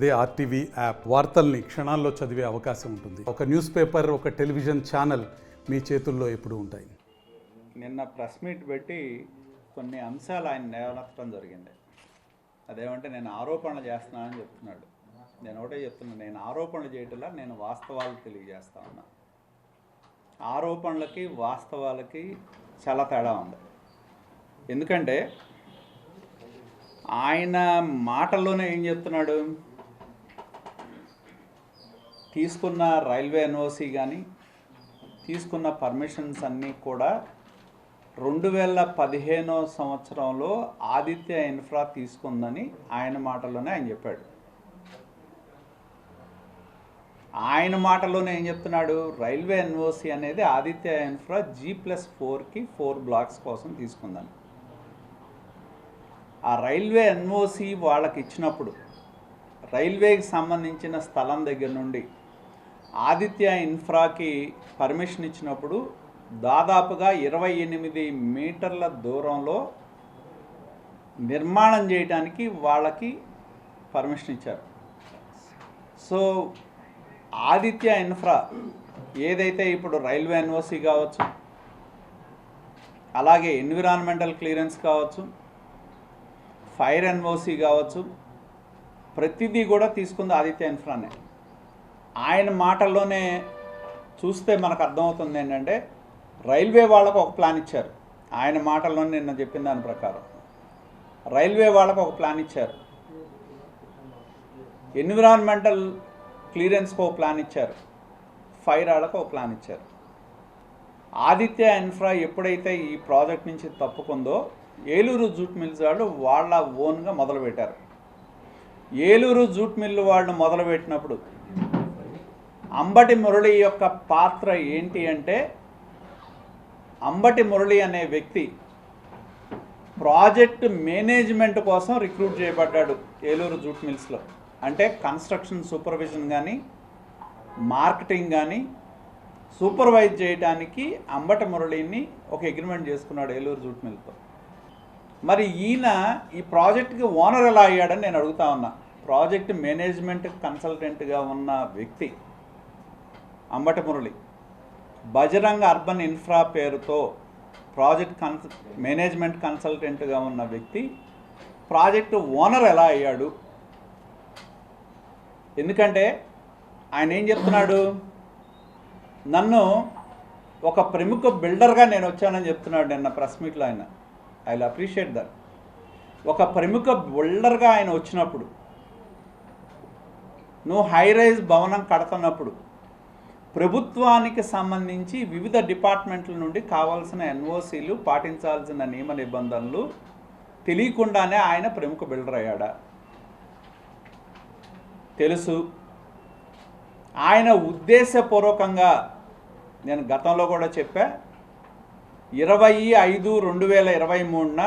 అదే RTV app వార్తల్ని క్షణాల్లో చదివే అవకాశం ఉంటుంది. ఒక న్యూస్ పేపర్, ఒక టెలివిజన్ ఛానల్ మీ చేతుల్లో ఎప్పుడూ ఉంటాయి. నిన్న ప్రెస్ మీట్ పెట్టి కొన్ని అంశాలు ఆయన లేవనెత్తడం జరిగింది. అదేమంటే నేను ఆరోపణలు చేస్తున్నానని చెప్తున్నాడు. నేను ఒకటే చెప్తున్నాను, నేను ఆరోపణలు చేయటంలా నేను వాస్తవాలు తెలియజేస్తా ఉన్నా. ఆరోపణలకి వాస్తవాలకి చాలా తేడా ఉంది. ఎందుకంటే ఆయన మాటల్లోనే ఏం చెప్తున్నాడు, తీసుకున్న రైల్వే ఎన్ఓసి కానీ తీసుకున్న పర్మిషన్స్ అన్నీ కూడా 2015 సంవత్సరంలో ఆదిత్య ఇన్ఫ్రా తీసుకుందని ఆయన మాటల్లోనే ఆయన చెప్పాడు. ఆయన మాటల్లోనే ఏం చెప్తున్నాడు, రైల్వే ఎన్ఓసి అనేది ఆదిత్య ఇన్ఫ్రా G+4కి 4 బ్లాక్స్ కోసం తీసుకుందని. ఆ రైల్వే ఎన్ఓసి వాళ్ళకి ఇచ్చినప్పుడు రైల్వేకి సంబంధించిన స్థలం దగ్గర నుండి ఆదిత్య ఇన్ఫ్రాకి పర్మిషన్ ఇచ్చినప్పుడు దాదాపుగా 28 మీటర్ల దూరంలో నిర్మాణం చేయడానికి వాళ్ళకి పర్మిషన్ ఇచ్చారు. సో ఆదిత్య ఇన్ఫ్రా ఏదైతే ఇప్పుడు రైల్వే ఎన్ఓసి కావచ్చు, అలాగే ఎన్విరాన్మెంటల్ క్లియరెన్స్ కావచ్చు, ఫైర్ ఎన్ఓసి కావచ్చు, ప్రతిదీ కూడా తీసుకుంది ఆదిత్య ఇన్ఫ్రానే. ఆయన మాటల్లోనే చూస్తే మనకు అర్థమవుతుంది ఏంటంటే రైల్వే వాళ్ళకు ఒక ప్లాన్ ఇచ్చారు. ఆయన మాటల్లోనే నిన్న చెప్పిన దాని ప్రకారం రైల్వే వాళ్ళకు ఒక ప్లాన్ ఇచ్చారు, ఎన్విరాన్మెంటల్ క్లియరెన్స్కి ఒక ప్లాన్ ఇచ్చారు, ఫైర్ వాళ్ళకు ఒక ప్లాన్ ఇచ్చారు. ఆదిత్య ఇన్ఫ్రా ఎప్పుడైతే ఈ ప్రాజెక్ట్ నుంచి తప్పుకుందో ఏలూరు జూట్ మిల్స్ వాళ్ళు వాళ్ళ ఓన్గా మొదలుపెట్టారు. ఏలూరు జూట్ మిల్లు వాళ్ళు మొదలుపెట్టినప్పుడు అంబటి మురళి యొక్క పాత్ర ఏంటి అంటే, అంబటి మురళి అనే వ్యక్తి ప్రాజెక్ట్ మేనేజ్మెంట్ కోసం రిక్రూట్ చేయబడ్డాడు ఏలూరు జూట్ మిల్స్లో. అంటే కన్స్ట్రక్షన్ సూపర్విజన్ కానీ మార్కెటింగ్ కానీ సూపర్వైజ్ చేయడానికి అంబటి మురళిని ఒక అగ్రిమెంట్ చేసుకున్నాడు ఏలూరు జూట్ మిల్తో. మరి ఈయన ఈ ప్రాజెక్ట్కి ఓనర్ ఎలా అయ్యాడని నేను అడుగుతా ఉన్నా. ప్రాజెక్ట్ మేనేజ్మెంట్ కన్సల్టెంట్గా ఉన్న వ్యక్తి అంబటి మురళి బజరంగ అర్బన్ ఇన్ఫ్రా పేరుతో ప్రాజెక్ట్ మేనేజ్మెంట్ కన్సల్టెంట్గా ఉన్న వ్యక్తి ప్రాజెక్టు ఓనర్ ఎలా అయ్యాడు? ఎందుకంటే ఆయన ఏం చెప్తున్నాడు, నన్ను ఒక ప్రముఖ బిల్డర్గా నేను వచ్చానని చెప్తున్నాడు నిన్న ప్రెస్ మీట్లో. ఆయన ఐ విల్ అప్రిషియేట్ దట్. ఒక ప్రముఖ బిల్డర్గా ఆయన వచ్చినప్పుడు, నువ్వు హై రైజ్ భవనం కడుతున్నప్పుడు ప్రభుత్వానికి సంబంధించి వివిధ డిపార్ట్మెంట్ల నుండి కావాల్సిన ఎన్ఓసీలు, పాటించాల్సిన నియమ నిబంధనలు తెలియకుండానే ఆయన ప్రముఖ బిల్డర్ అయ్యాడా? తెలుసు. ఆయన ఉద్దేశపూర్వకంగా, నేను గతంలో కూడా చెప్పా, 25/5/2023న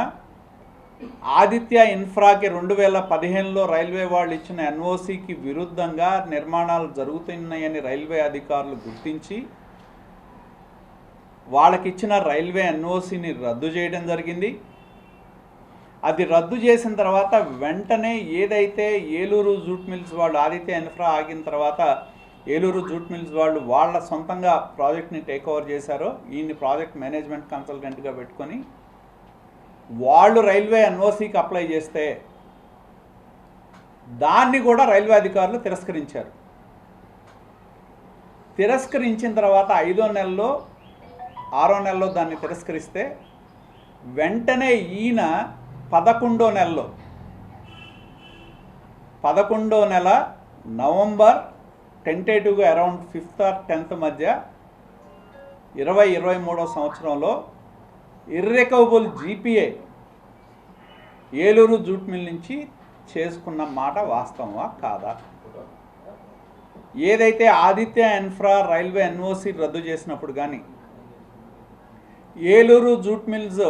ఆదిత్య ఇన్ఫ్రాకి 2015లో రైల్వే వాళ్ళు ఇచ్చిన ఎన్ఓసికి విరుద్ధంగా నిర్మాణాలు జరుగుతున్నాయని రైల్వే అధికారులు గుర్తించి వాళ్ళకి ఇచ్చిన రైల్వే ఎన్ఓసిని రద్దు చేయడం జరిగింది. అది రద్దు చేసిన తర్వాత వెంటనే ఏదైతే ఏలూరు జూట్ మిల్స్ వాళ్ళు ఆదిత్య ఇన్ఫ్రా ఆగిన తర్వాత ఏలూరు జూట్ మిల్స్ వాళ్ళు వాళ్ళ సొంతంగా ప్రాజెక్ట్ని టేక్ ఓవర్ చేశారో, ఈయన్ని ప్రాజెక్ట్ మేనేజ్మెంట్ కన్సల్టెంట్గా పెట్టుకొని వాళ్ళు రైల్వే ఎన్ఓసికి అప్లై చేస్తే దాన్ని కూడా రైల్వే అధికారులు తిరస్కరించారు. తిరస్కరించిన తర్వాత 5వ నెలలో 6వ నెలలో దాన్ని తిరస్కరిస్తే వెంటనే ఈయన 11వ నెల November టెంటేటివ్గా around 5th or 10th మధ్య 2023వ సంవత్సరంలో ఇర్రికవబుల్ జీపీఏ ఏలూరు జూట్ మిల్ నుంచి చేసుకున్న మాట వాస్తవమా కాదా? ఏదైతే ఆదిత్య ఇన్ఫ్రా రైల్వే ఎన్ఓసి రద్దు చేసినప్పుడు కానీ, ఏలూరు జూట్ మిల్స్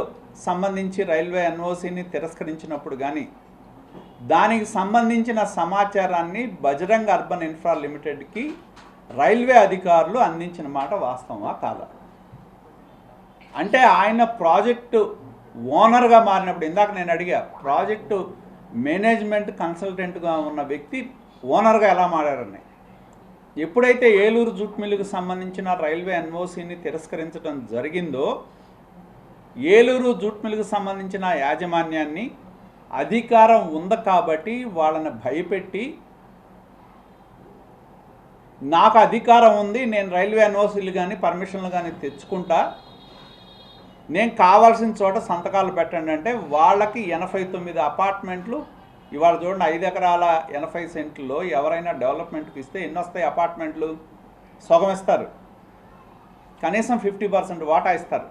సంబంధించి రైల్వే ఎన్ఓసిని తిరస్కరించినప్పుడు కానీ, దానికి సంబంధించిన సమాచారాన్ని బజరంగ్ అర్బన్ ఇన్ఫ్రా లిమిటెడ్కి రైల్వే అధికారులు అందించిన మాట వాస్తవమా కాదా? అంటే ఆయన ప్రాజెక్టు ఓనర్గా మారినప్పుడు, ఇందాక నేను అడిగా, ప్రాజెక్టు మేనేజ్మెంట్ కన్సల్టెంట్గా ఉన్న వ్యక్తి ఓనర్గా ఎలా మారారని. ఎప్పుడైతే ఏలూరు జూట్ మిల్లుకు సంబంధించిన రైల్వే ఎన్ఓసిని తిరస్కరించడం జరిగిందో ఏలూరు జూట్ మిల్లుకు సంబంధించిన యాజమాన్యాన్ని అధికారం ఉంది కాబట్టి వాళ్ళని భయపెట్టి నాకు అధికారం ఉంది, నేను రైల్వే ఎన్ఓసీలు కానీ పర్మిషన్లు కానీ తెచ్చుకుంటా, నేను కావాల్సిన చోట సంతకాలు పెట్టండి అంటే వాళ్ళకి 89 అపార్ట్మెంట్లు ఇవాళ చూడండి 5 ఎకరాల 80 సెంట్లలో ఎవరైనా డెవలప్మెంట్కి ఇస్తే ఎన్ని వస్తాయి అపార్ట్మెంట్లు? సగం ఇస్తారు, కనీసం 50% వాటా ఇస్తారు.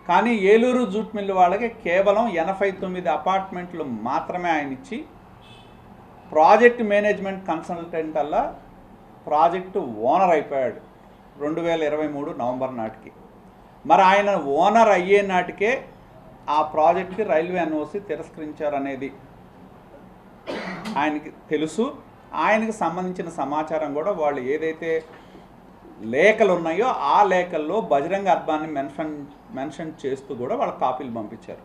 కానీ ఏలూరు జూట్ మిల్లు వాళ్ళకి కేవలం 89 అపార్ట్మెంట్లు మాత్రమే ఆయన ఇచ్చి ప్రాజెక్ట్ మేనేజ్మెంట్ కన్సల్టెంట్ అలా ప్రాజెక్టు ఓనర్ అయిపోయాడు 2023 నవంబర్ నాటికి. మరి ఆయన ఓనర్ అయ్యే నాటికే ఆ ప్రాజెక్ట్కి రైల్వే ఎన్ఓసి తిరస్కరించారనేది ఆయనకి తెలుసు. ఆయనకి సంబంధించిన సమాచారం కూడా వాళ్ళు ఏదైతే లేఖలు ఉన్నాయో ఆ లేఖల్లో బజరంగ అర్బాన్ని మెన్షన్ చేస్తూ కూడా వాళ్ళ కాపీలు పంపించారు.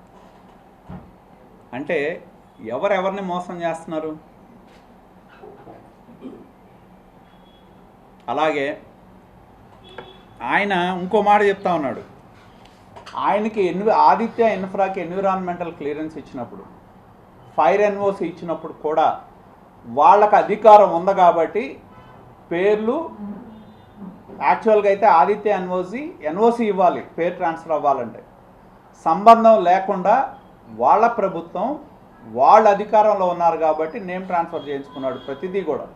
అంటే ఎవరెవరిని మోసం చేస్తున్నారు? అలాగే ఆయన ఇంకో మాట చెప్తా ఉన్నాడు. ఆయనకి ఆదిత్య ఇన్ఫ్రాకి ఎన్విరాన్మెంటల్ క్లియరెన్స్ ఇచ్చినప్పుడు, ఫైర్ ఎన్ఓసి ఇచ్చినప్పుడు కూడా వాళ్ళకి అధికారం ఉంది కాబట్టి పేర్లు యాక్చువల్గా అయితే ఆదిత్య ఎన్ఓసి ఇవ్వాలి పేరు ట్రాన్స్ఫర్ అవ్వాలంటే. సంబంధం లేకుండా వాళ్ళ ప్రభుత్వం వాళ్ళ అధికారంలో ఉన్నారు కాబట్టి నేమ్ ట్రాన్స్ఫర్ చేయించుకున్నాడు ప్రతిదీ కూడా.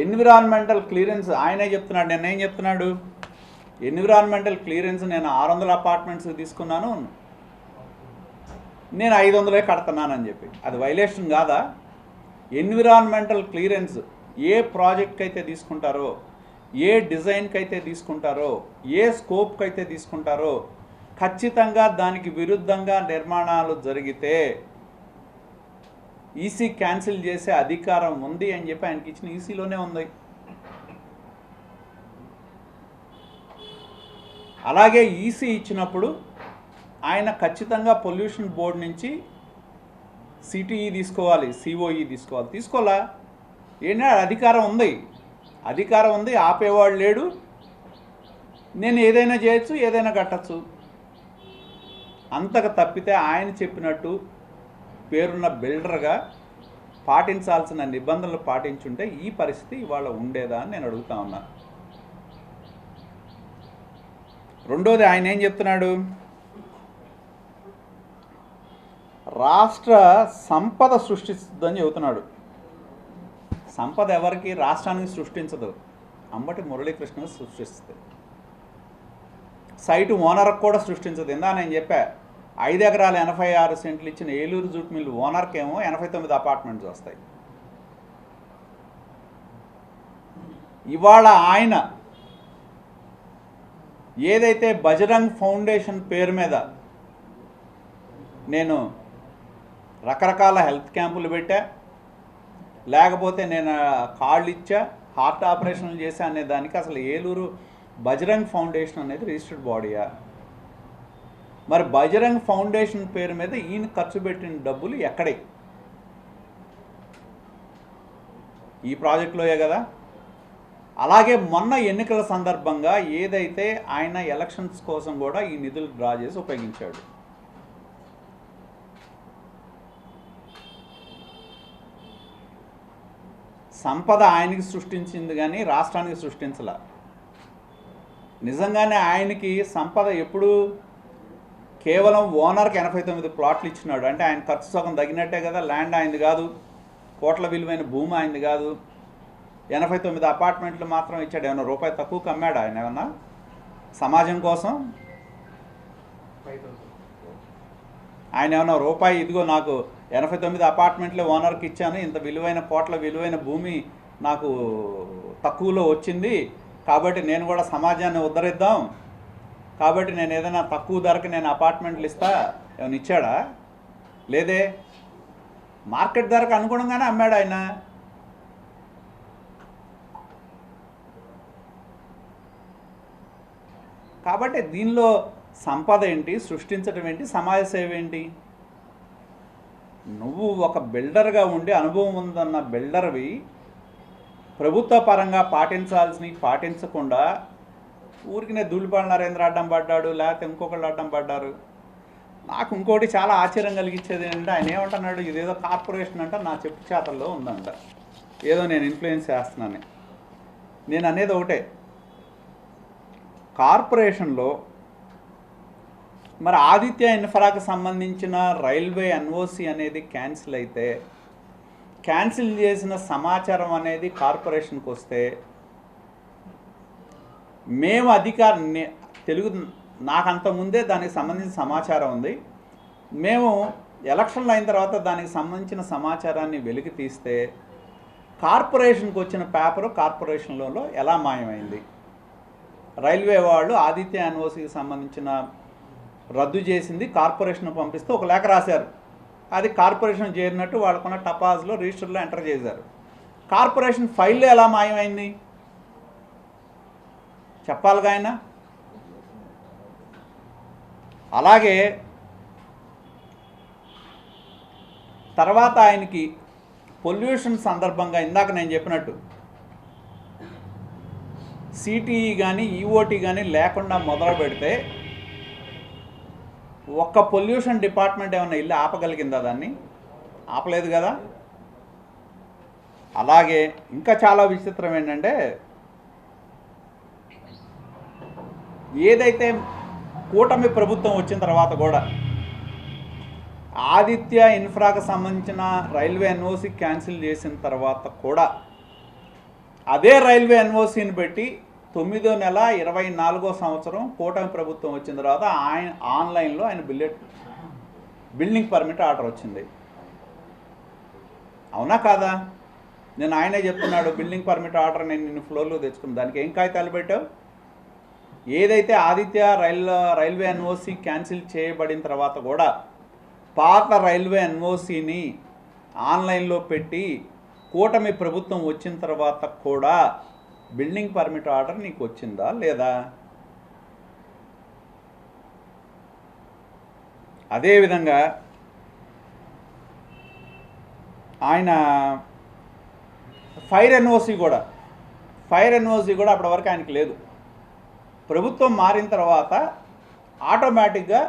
ఎన్విరాన్మెంటల్ క్లియరెన్స్ ఆయనే చెప్తున్నాడు. నేనేం చెప్తున్నాడు? ఎన్విరాన్మెంటల్ క్లియరెన్స్ నేను 600 అపార్ట్మెంట్స్ తీసుకున్నాను, నేను 500 కడుతున్నానని చెప్పి. అది వైలేషన్ కాదా? ఎన్విరాన్మెంటల్ క్లియరెన్స్ ఏ ప్రాజెక్ట్కి అయితే తీసుకుంటారో, ఏ డిజైన్కి అయితే తీసుకుంటారో, ఏ స్కోప్కి అయితే తీసుకుంటారో ఖచ్చితంగా దానికి విరుద్ధంగా నిర్మాణాలు జరిగితే ఈసీ క్యాన్సిల్ చేసే అధికారం ఉంది అని చెప్పి ఆయనకి ఇచ్చిన ఈసీలోనే ఉంది. అలాగే ఈసీ ఇచ్చినప్పుడు ఆయన ఖచ్చితంగా పొల్యూషన్ బోర్డు నుంచి సిటీఈ తీసుకోవాలి, సిఓఈ తీసుకోవాలి. తీసుకోవాలా? ఏంటంటే అధికారం ఉంది, ఆపేవాడు లేడు. నేను ఏదైనా చేయొచ్చు, ఏదైనా కట్టచ్చు. అంతకు తప్పితే ఆయన చెప్పినట్టు పేరున్న బిల్డర్గా పాటించాల్సిన నిబంధనలు పాటించుంటే ఈ పరిస్థితి ఇవాళ ఉండేదా అని నేను అడుగుతా ఉన్నా. రెండోది ఆయన ఏం చెప్తున్నాడు? రాష్ట్ర సంపద సృష్టిస్తుందని చెబుతున్నాడు. సంపద ఎవరికి? రాష్ట్రానికి సృష్టించదు, అంబటి మురళీకృష్ణ సృష్టిస్తుంది. సైటు ఓనర్కి కూడా సృష్టించదు. ఇందా నేను చెప్పా 5 ఎకరాల 86 సెంట్లు ఇచ్చిన ఏలూరు జూట్ మిల్లు ఓనర్కేమో 89 అపార్ట్మెంట్స్ వస్తాయి. ఇవాళ ఆయన ఏదైతే బజరంగ్ ఫౌండేషన్ పేరు మీద నేను రకరకాల హెల్త్ క్యాంపులు పెట్టా, లేకపోతే నేను కార్డులు ఇచ్చా, హార్ట్ ఆపరేషన్లు చేశా అనే దానికి అసలు ఏలూరు బజరంగ్ ఫౌండేషన్ అనేది రిజిస్టర్డ్ బాడీయా? మరి బజరంగ్ ఫౌండేషన్ పేరు మీద ఈయన ఖర్చు పెట్టిన డబ్బులు ఎక్కడే? ఈ ప్రాజెక్టులోయే కదా. అలాగే మొన్న ఎన్నికల సందర్భంగా ఏదైతే ఆయన ఎలక్షన్స్ కోసం కూడా ఈ నిధులు డ్రా చేసి ఉపయోగించాడు. సంపద ఆయనకి సృష్టించింది కానీ రాష్ట్రానికి సృష్టించలా. నిజంగానే ఆయనకి సంపద ఎప్పుడు కేవలం ఓనర్కి 89 ప్లాట్లు ఇచ్చినాడు అంటే ఆయన ఖర్చు సగం తగినట్టే కదా. ల్యాండ్ ఆయనది కాదు, కోట్ల విలువైన భూమి ఆయనది కాదు. 89 అపార్ట్మెంట్లు మాత్రం ఇచ్చాడు. ఏమన్నా రూపాయి తక్కువకి అమ్మాడు ఆయన? ఏమన్నా సమాజం కోసం ఆయన ఏమన్నా రూపాయి ఇదిగో నాకు 89 అపార్ట్మెంట్లు ఓనర్కి ఇచ్చాను, ఇంత విలువైన కోట్ల విలువైన భూమి నాకు తక్కువలో వచ్చింది కాబట్టి నేను కూడా సమాజాన్ని ఉద్ధరిద్దాం కాబట్టి నేను ఏదైనా తక్కువ ధరకి నేను అపార్ట్మెంట్లు ఇస్తా ఏమైనా ఇచ్చాడా? లేదే. మార్కెట్ ధరకు అనుగుణంగానే అమ్మాడు ఆయన. కాబట్టి దీనిలో సంపద ఏంటి, సృష్టించడం ఏంటి, సమాజ సేవ ఏంటి? నువ్వు ఒక బిల్డర్గా ఉండి అనుభవం ఉందన్న బిల్డర్వి ప్రభుత్వ పరంగా పాటించాల్సినవి పాటించకుండా ఊరికినే ధూళిపాల నరేంద్ర అడ్డం పడ్డాడు, లేకపోతే ఇంకొకళ్ళు అడ్డం పడ్డారు. నాకు ఇంకోటి చాలా ఆశ్చర్యం కలిగించేది ఏంటంటే ఆయన ఏమంటున్నాడు, ఇదేదో కార్పొరేషన్ అంట నా చెప్పు చేతల్లో ఉందంట, ఏదో నేను ఇన్ఫ్లుయెన్స్ చేస్తున్నాను. నేను అనేది ఒకటే, కార్పొరేషన్లో మరి ఆదిత్య ఇన్ఫ్రాకి సంబంధించిన రైల్వే ఎన్ఓసి అనేది క్యాన్సిల్ అయితే క్యాన్సిల్ చేసిన సమాచారం అనేది కార్పొరేషన్కి వస్తే మేము నాకు అంతకుముందే దానికి సంబంధించిన సమాచారం ఉంది, మేము ఎలక్షన్లు అయిన తర్వాత దానికి సంబంధించిన సమాచారాన్ని వెలికి తీస్తే కార్పొరేషన్కి వచ్చిన పేపరు కార్పొరేషన్లో ఎలా మాయమైంది? రైల్వే వాళ్ళు ఆదిత్య ఎన్ఓసికి సంబంధించిన రద్దు చేసింది కార్పొరేషన్ పంపిస్తే ఒక లేఖ రాశారు, అది కార్పొరేషన్ చేరినట్టు వాళ్ళకున్న టపాస్లో రిజిస్టర్లో ఎంటర్ చేశారు. కార్పొరేషన్ ఫైల్లో ఎలా మాయమైంది చెప్పాలిగా ఆయన. అలాగే తర్వాత ఆయనకి పొల్యూషన్ సందర్భంగా ఇందాక నేను చెప్పినట్టు సిటీఈ కానీ ఈఓటీ కానీ లేకుండా మొదలు పెడితే ఒక్క పొల్యూషన్ డిపార్ట్మెంట్ ఏమన్నా ఇల్లు ఆపగలిగిందా? దాన్ని ఆపలేదు కదా. అలాగే ఇంకా చాలా విచిత్రం ఏంటంటే, ఏదైతే కూటమి ప్రభుత్వం వచ్చిన తర్వాత కూడా ఆదిత్య ఇన్ఫ్రాకు సంబంధించిన రైల్వే ఎన్ఓసి క్యాన్సిల్ చేసిన తర్వాత కూడా అదే రైల్వే ఎన్ఓసిని పెట్టి 9వ నెల 24వ సంవత్సరం కూటమి ప్రభుత్వం వచ్చిన తర్వాత ఆయన ఆన్లైన్లో ఆయన బిల్డింగ్ పర్మిట్ ఆర్డర్ వచ్చింది. అవునా కాదా? నేను ఆయనే చెప్తున్నాడు, బిల్డింగ్ పర్మిట్ ఆర్డర్ నేను నిన్ను ఫ్లోర్లో తెచ్చుకున్నాను, దానికి ఏం కాగితాలు పెట్టావు? ఏదైతే ఆదిత్య రైల్వే ఎన్ఓసి క్యాన్సిల్ చేయబడిన తర్వాత కూడా పాత రైల్వే ఎన్ఓసిని ఆన్లైన్లో పెట్టి కూటమి ప్రభుత్వం వచ్చిన తర్వాత కూడా బిల్డింగ్ పర్మిట్ ఆర్డర్ నీకు వచ్చిందా లేదా? అదేవిధంగా ఆయన ఫైర్ ఎన్ఓసి కూడా అప్పటి వరకు ఆయనకి లేదు. ప్రభుత్వం మారిన తర్వాత ఆటోమేటిక్గా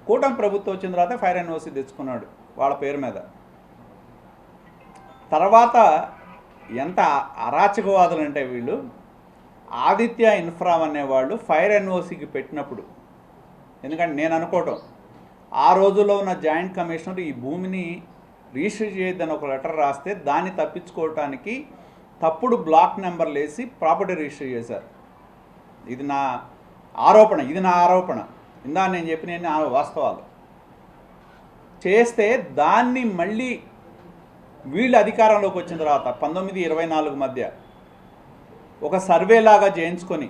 కూటమి ప్రభుత్వం వచ్చిన తర్వాత ఫైర్ ఎన్ఓసి తెచ్చుకున్నాడు వాళ్ళ పేరు మీద. తర్వాత ఎంత అరాచకవాదులు అంటే వీళ్ళు, ఆదిత్య ఇన్ఫ్రా అనేవాళ్ళు ఫైర్ ఎన్ఓసికి పెట్టినప్పుడు, ఎందుకంటే నేను అనుకోవటం ఆ రోజుల్లో ఉన్న జాయింట్ కమిషనర్ ఈ భూమిని రిజిస్టర్ చేయొద్దని ఒక లెటర్ రాస్తే దాన్ని తప్పించుకోవటానికి తప్పుడు బ్లాక్ నెంబర్లు వేసి ప్రాపర్టీ రిజిస్టర్ చేశారు. ఇది నా ఆరోపణ. ఇందా నేను చెప్పిన వాస్తవాలు చేస్తే దాన్ని మళ్ళీ వీళ్ళు అధికారంలోకి వచ్చిన తర్వాత 19-24 మధ్య ఒక సర్వే లాగా చేయించుకొని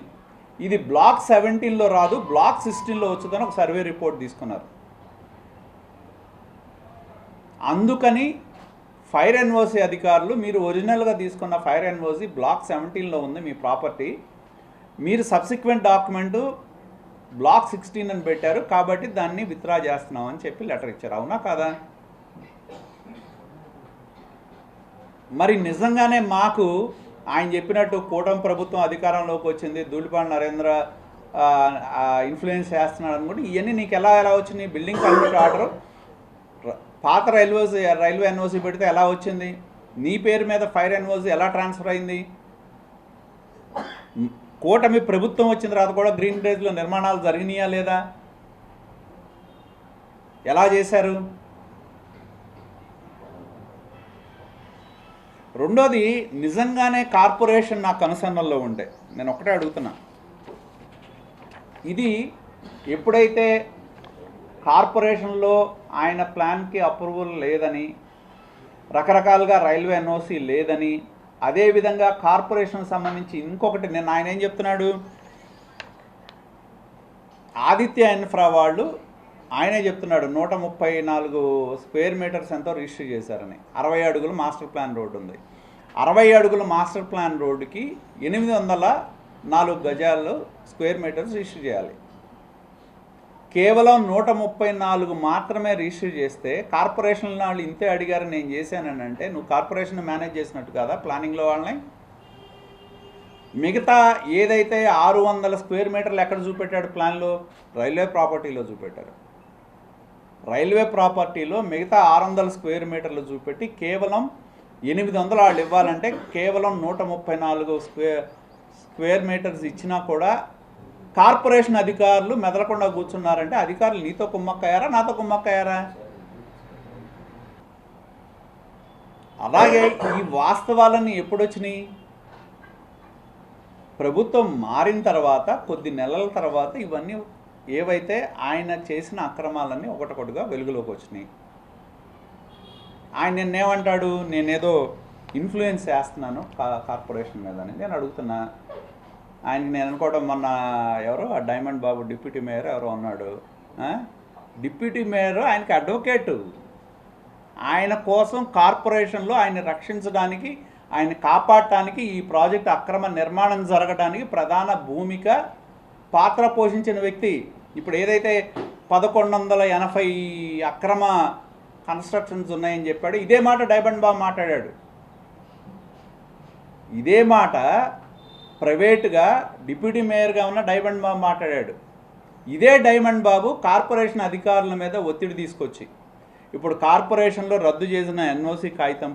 ఇది బ్లాక్ 17లో రాదు, బ్లాక్ 16లో వచ్చుదని ఒక సర్వే రిపోర్ట్ తీసుకున్నారు. అందుకని ఫైర్ ఎన్ఓసి అధికారులు, మీరు ఒరిజినల్గా తీసుకున్న ఫైర్ ఎన్ఓసి బ్లాక్ 17లో ఉంది మీ ప్రాపర్టీ, మీరు సబ్సిక్వెంట్ డాక్యుమెంటు బ్లాక్ 16 అని పెట్టారు కాబట్టి దాన్ని విత్డ్రా చేస్తున్నామని చెప్పి లెటర్ ఇచ్చారు. అవునా కాదా? మరి నిజంగానే మాకు ఆయన చెప్పినట్టు కూటమి ప్రభుత్వం అధికారంలోకి వచ్చింది, ధూళిపాల నరేంద్ర ఇన్ఫ్లుయెన్స్ చేస్తున్నాడు అనుకుంటే ఇవన్నీ నీకు ఎలా వచ్చింది? బిల్డింగ్ పర్మిట్ ఆర్డర్ పాత రైల్వే ఎన్ఓసి పెడితే ఎలా వచ్చింది? నీ పేరు మీద ఫైర్ ఎన్ఓసి ఎలా ట్రాన్స్ఫర్ అయింది? కూటమి ప్రభుత్వం వచ్చిన తర్వాత కూడా గ్రీన్ విలేజ్లో నిర్మాణాలు జరిగినాయా లేదా? ఎలా చేశారు? రెండోది, నిజంగానే కార్పొరేషన్ నా కనుసన్నల్లో ఉంటే నేను ఒకటే అడుగుతున్నా, ఇది ఎప్పుడైతే కార్పొరేషన్లో ఆయన ప్లాన్కి అప్రూవల్ లేదని, రకరకాలుగా రైల్వే ఎన్ఓసి లేదని, అదేవిధంగా కార్పొరేషన్ సంబంధించి ఇంకొకటి నేను ఆయన ఏం చెప్తున్నాడు, ఆదిత్య ఇన్ఫ్రా వాళ్ళు ఆయనే చెప్తున్నాడు 134 స్క్వేర్ మీటర్స్ ఎంతో రిజిస్టర్ చేశారని. 60 అడుగుల మాస్టర్ ప్లాన్ రోడ్డు ఉంది. 60 అడుగుల మాస్టర్ ప్లాన్ రోడ్డుకి 804 గజాలు స్క్వేర్ మీటర్స్ రిజిస్టర్ చేయాలి. కేవలం 134 మాత్రమే రిజిస్టర్ చేస్తే కార్పొరేషన్ వాళ్ళు ఇంతే అడిగారు నేను చేశానని అంటే నువ్వు కార్పొరేషన్ మేనేజ్ చేసినట్టు కదా ప్లానింగ్లో వాళ్ళని. మిగతా ఏదైతే 600 స్క్వేర్ మీటర్లు ఎక్కడ చూపెట్టాడు ప్లాన్లో, రైల్వే ప్రాపర్టీలో చూపెట్టారు. రైల్వే ప్రాపర్టీలో మిగతా 600 స్క్వేర్ మీటర్లు చూపెట్టి కేవలం 800 వాళ్ళు ఇవ్వాలంటే కేవలం 134 స్క్వేర్ మీటర్స్ ఇచ్చినా కూడా కార్పొరేషన్ అధికారులు మెదలకుండా కూర్చున్నారంటే అధికారులు నీతో కుమ్మక్కయ్యారా నాతో కుమ్మక్కయ్యారా? అలాగే ఈ వాస్తవాలన్నీ ఎప్పుడొచ్చినాయి? ప్రభుత్వం మారిన తర్వాత కొద్ది నెలల తర్వాత ఇవన్నీ ఏవైతే ఆయన చేసిన అక్రమాలన్నీ ఒకటొకటిగా వెలుగులోకి వచ్చినాయి. ఆయన నిన్నేమంటాడు, నేనేదో ఇన్ఫ్లుయెన్స్ చేస్తున్నాను కార్పొరేషన్ మీద అని నేను అడుగుతున్నా. ఆయనకి నేను అనుకోవడం మొన్న ఎవరో ఆ డైమండ్ బాబు డిప్యూటీ మేయర్ ఎవరో ఉన్నాడు, డిప్యూటీ మేయర్ ఆయనకి అడ్వకేటు. ఆయన కోసం కార్పొరేషన్లో ఆయన రక్షించడానికి ఆయన కాపాడటానికి ఈ ప్రాజెక్ట్ అక్రమ నిర్మాణం జరగడానికి ప్రధాన భూమిక పాత్ర పోషించిన వ్యక్తి. ఇప్పుడు ఏదైతే 1180 అక్రమ కన్స్ట్రక్షన్స్ ఉన్నాయని చెప్పాడు, ఇదే మాట డైమండ్ బాబు మాట్లాడాడు. ఇదే మాట ప్రైవేటుగా డిప్యూటీ మేయర్గా ఉన్న డైమండ్ బాబు మాట్లాడాడు. ఇదే డైమండ్ బాబు కార్పొరేషన్ అధికారుల మీద ఒత్తిడి తీసుకొచ్చి ఇప్పుడు కార్పొరేషన్లో రద్దు చేసిన ఎన్ఓసి కాగితం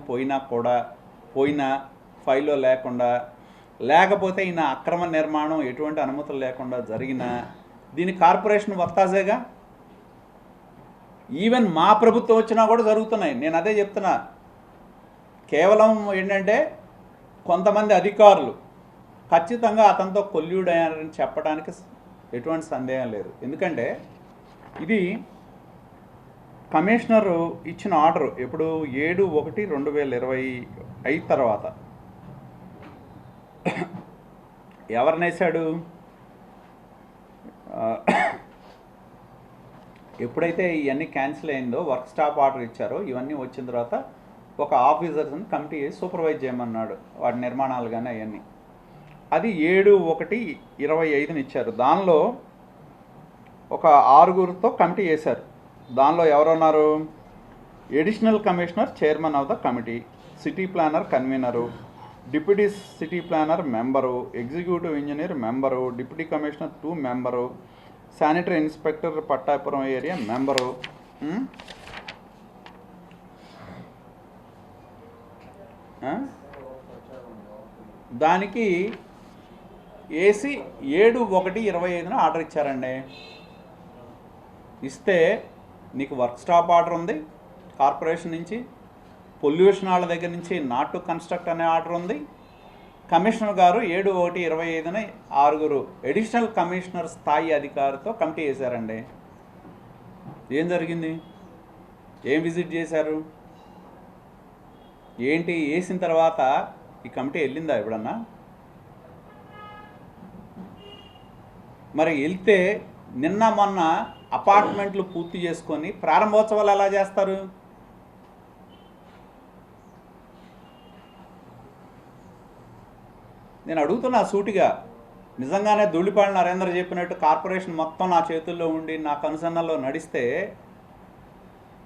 పోయినా ఫైల్లో లేకుండా, లేకపోతే ఈయన అక్రమ నిర్మాణం ఎటువంటి అనుమతులు లేకుండా జరిగినా దీని కార్పొరేషన్ వత్తాజేగా. ఈవెన్ మా ప్రభుత్వం వచ్చినా కూడా జరుగుతున్నాయి. నేను అదే చెప్తున్నా, కేవలం ఏంటంటే కొంతమంది అధికారులు ఖచ్చితంగా అతనితో కొల్యూడ్ అయ్యారని చెప్పడానికి ఎటువంటి సందేహం లేదు. ఎందుకంటే ఇది కమిషనరు ఇచ్చిన ఆర్డర్ ఎప్పుడు 7/1/2025 తర్వాత ఎవరినేసాడు, ఎప్పుడైతే ఇవన్నీ క్యాన్సిల్ అయిందో వర్క్ స్టాప్ ఆర్డర్ ఇచ్చారో ఇవన్నీ వచ్చిన తర్వాత ఒక ఆఫీసర్స్ని కమిటీ చేసి సూపర్వైజ్ చేయమన్నాడు వాటి నిర్మాణాలు కానీ అవన్నీ. అది 7/1/25 ఇచ్చారు. దానిలో ఒక 6గురితో కమిటీ చేశారు. దానిలో ఎవరున్నారు, additional commissioner chairman of the committee, city planar convener, deputy city planar member, executive engineer member, deputy commissioner 2 member, sanitary inspector Pattapuram area member. దానికి ఏసీ 7/1/25 ఆర్డర్ ఇచ్చారండి. ఇస్తే నీకు వర్క్ స్టాప్ ఆర్డర్ ఉంది కార్పొరేషన్ నుంచి, పొల్యూషన్ వాళ్ళ దగ్గర నుంచి నాట్ టు కన్స్ట్రక్ట్ అనే ఆర్డర్ ఉంది. కమిషనర్ గారు 7/1/25 6 ఎడిషనల్ కమిషనర్ స్థాయి అధికారితో కమిటీ చేశారండి. ఏం జరిగింది, ఏం విజిట్ చేశారు ఏంటి, వేసిన తర్వాత ఈ కమిటీ వెళ్ళిందా ఎప్పుడన్నా? మరి వెళ్తే నిన్న మొన్న అపార్ట్మెంట్లు పూర్తి చేసుకొని ప్రారంభోత్సవాలు ఎలా చేస్తారు? నేను అడుగుతున్నా సూటిగా. నిజంగానే ధూళిపాళ నరేంద్ర చెప్పినట్టు కార్పొరేషన్ మొత్తం నా చేతుల్లో ఉండి నా కనుసన్నల్లో నడిస్తే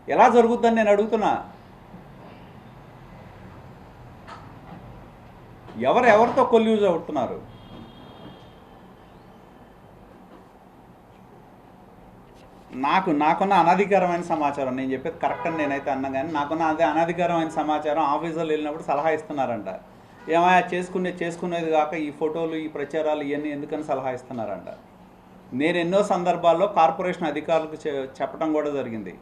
ఎలా జరుగుద్దని నేను అడుగుతున్నా. ఎవరితో కొల్యూజ్ అవుతున్నారు? నాకున్న అనధికారమైన సమాచారం, నేను చెప్పేది కరెక్ట్ అని నేనైతే అన్నా, కానీ నాకున్న అదే అనధికారమైన సమాచారం ఆఫీసర్లు వెళ్ళినప్పుడు సలహా ఇస్తున్నారంట. ఏమైనా చేసుకునేది కాక ఈ ఫోటోలు ఈ ప్రచారాలు ఇవన్నీ ఎందుకని సలహా ఇస్తున్నారంట. నేను ఎన్నో సందర్భాల్లో కార్పొరేషన్ అధికారులకు చెప్పడం కూడా జరిగింది.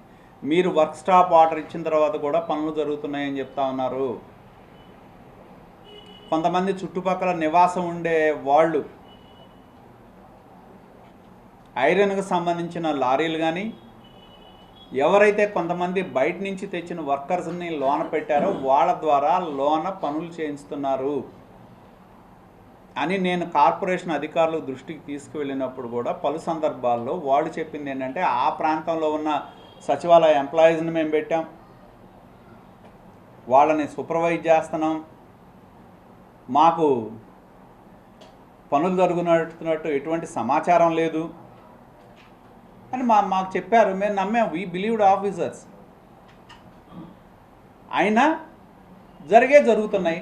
మీరు వర్క్ స్టాప్ ఆర్డర్ ఇచ్చిన తర్వాత కూడా పనులు జరుగుతున్నాయని చెప్తా ఉన్నారు. కొంతమంది చుట్టుపక్కల నివాసం ఉండే వాళ్ళు ఐరన్కు సంబంధించిన లారీలు కానీ ఎవరైతే కొంతమంది బయట నుంచి తెచ్చిన వర్కర్స్ని లోన పెట్టారో వాళ్ళ ద్వారా లోన పనులు చేయిస్తున్నారు అని నేను కార్పొరేషన్ అధికారుల దృష్టికి తీసుకువెళ్ళినప్పుడు కూడా పలు సందర్భాల్లో వాళ్ళు చెప్పింది ఏంటంటే ఆ ప్రాంతంలో ఉన్న సచివాలయ ఎంప్లాయీస్ని మేము పెట్టాం, వాళ్ళని సూపర్వైజ్ చేస్తున్నాం, మాకు పనులు జరుగుతున్నట్టు ఎటువంటి సమాచారం లేదు, అని మాకు చెప్పారు. మేము నమ్మాం. We believed officers. అయినా జరుగుతున్నాయి.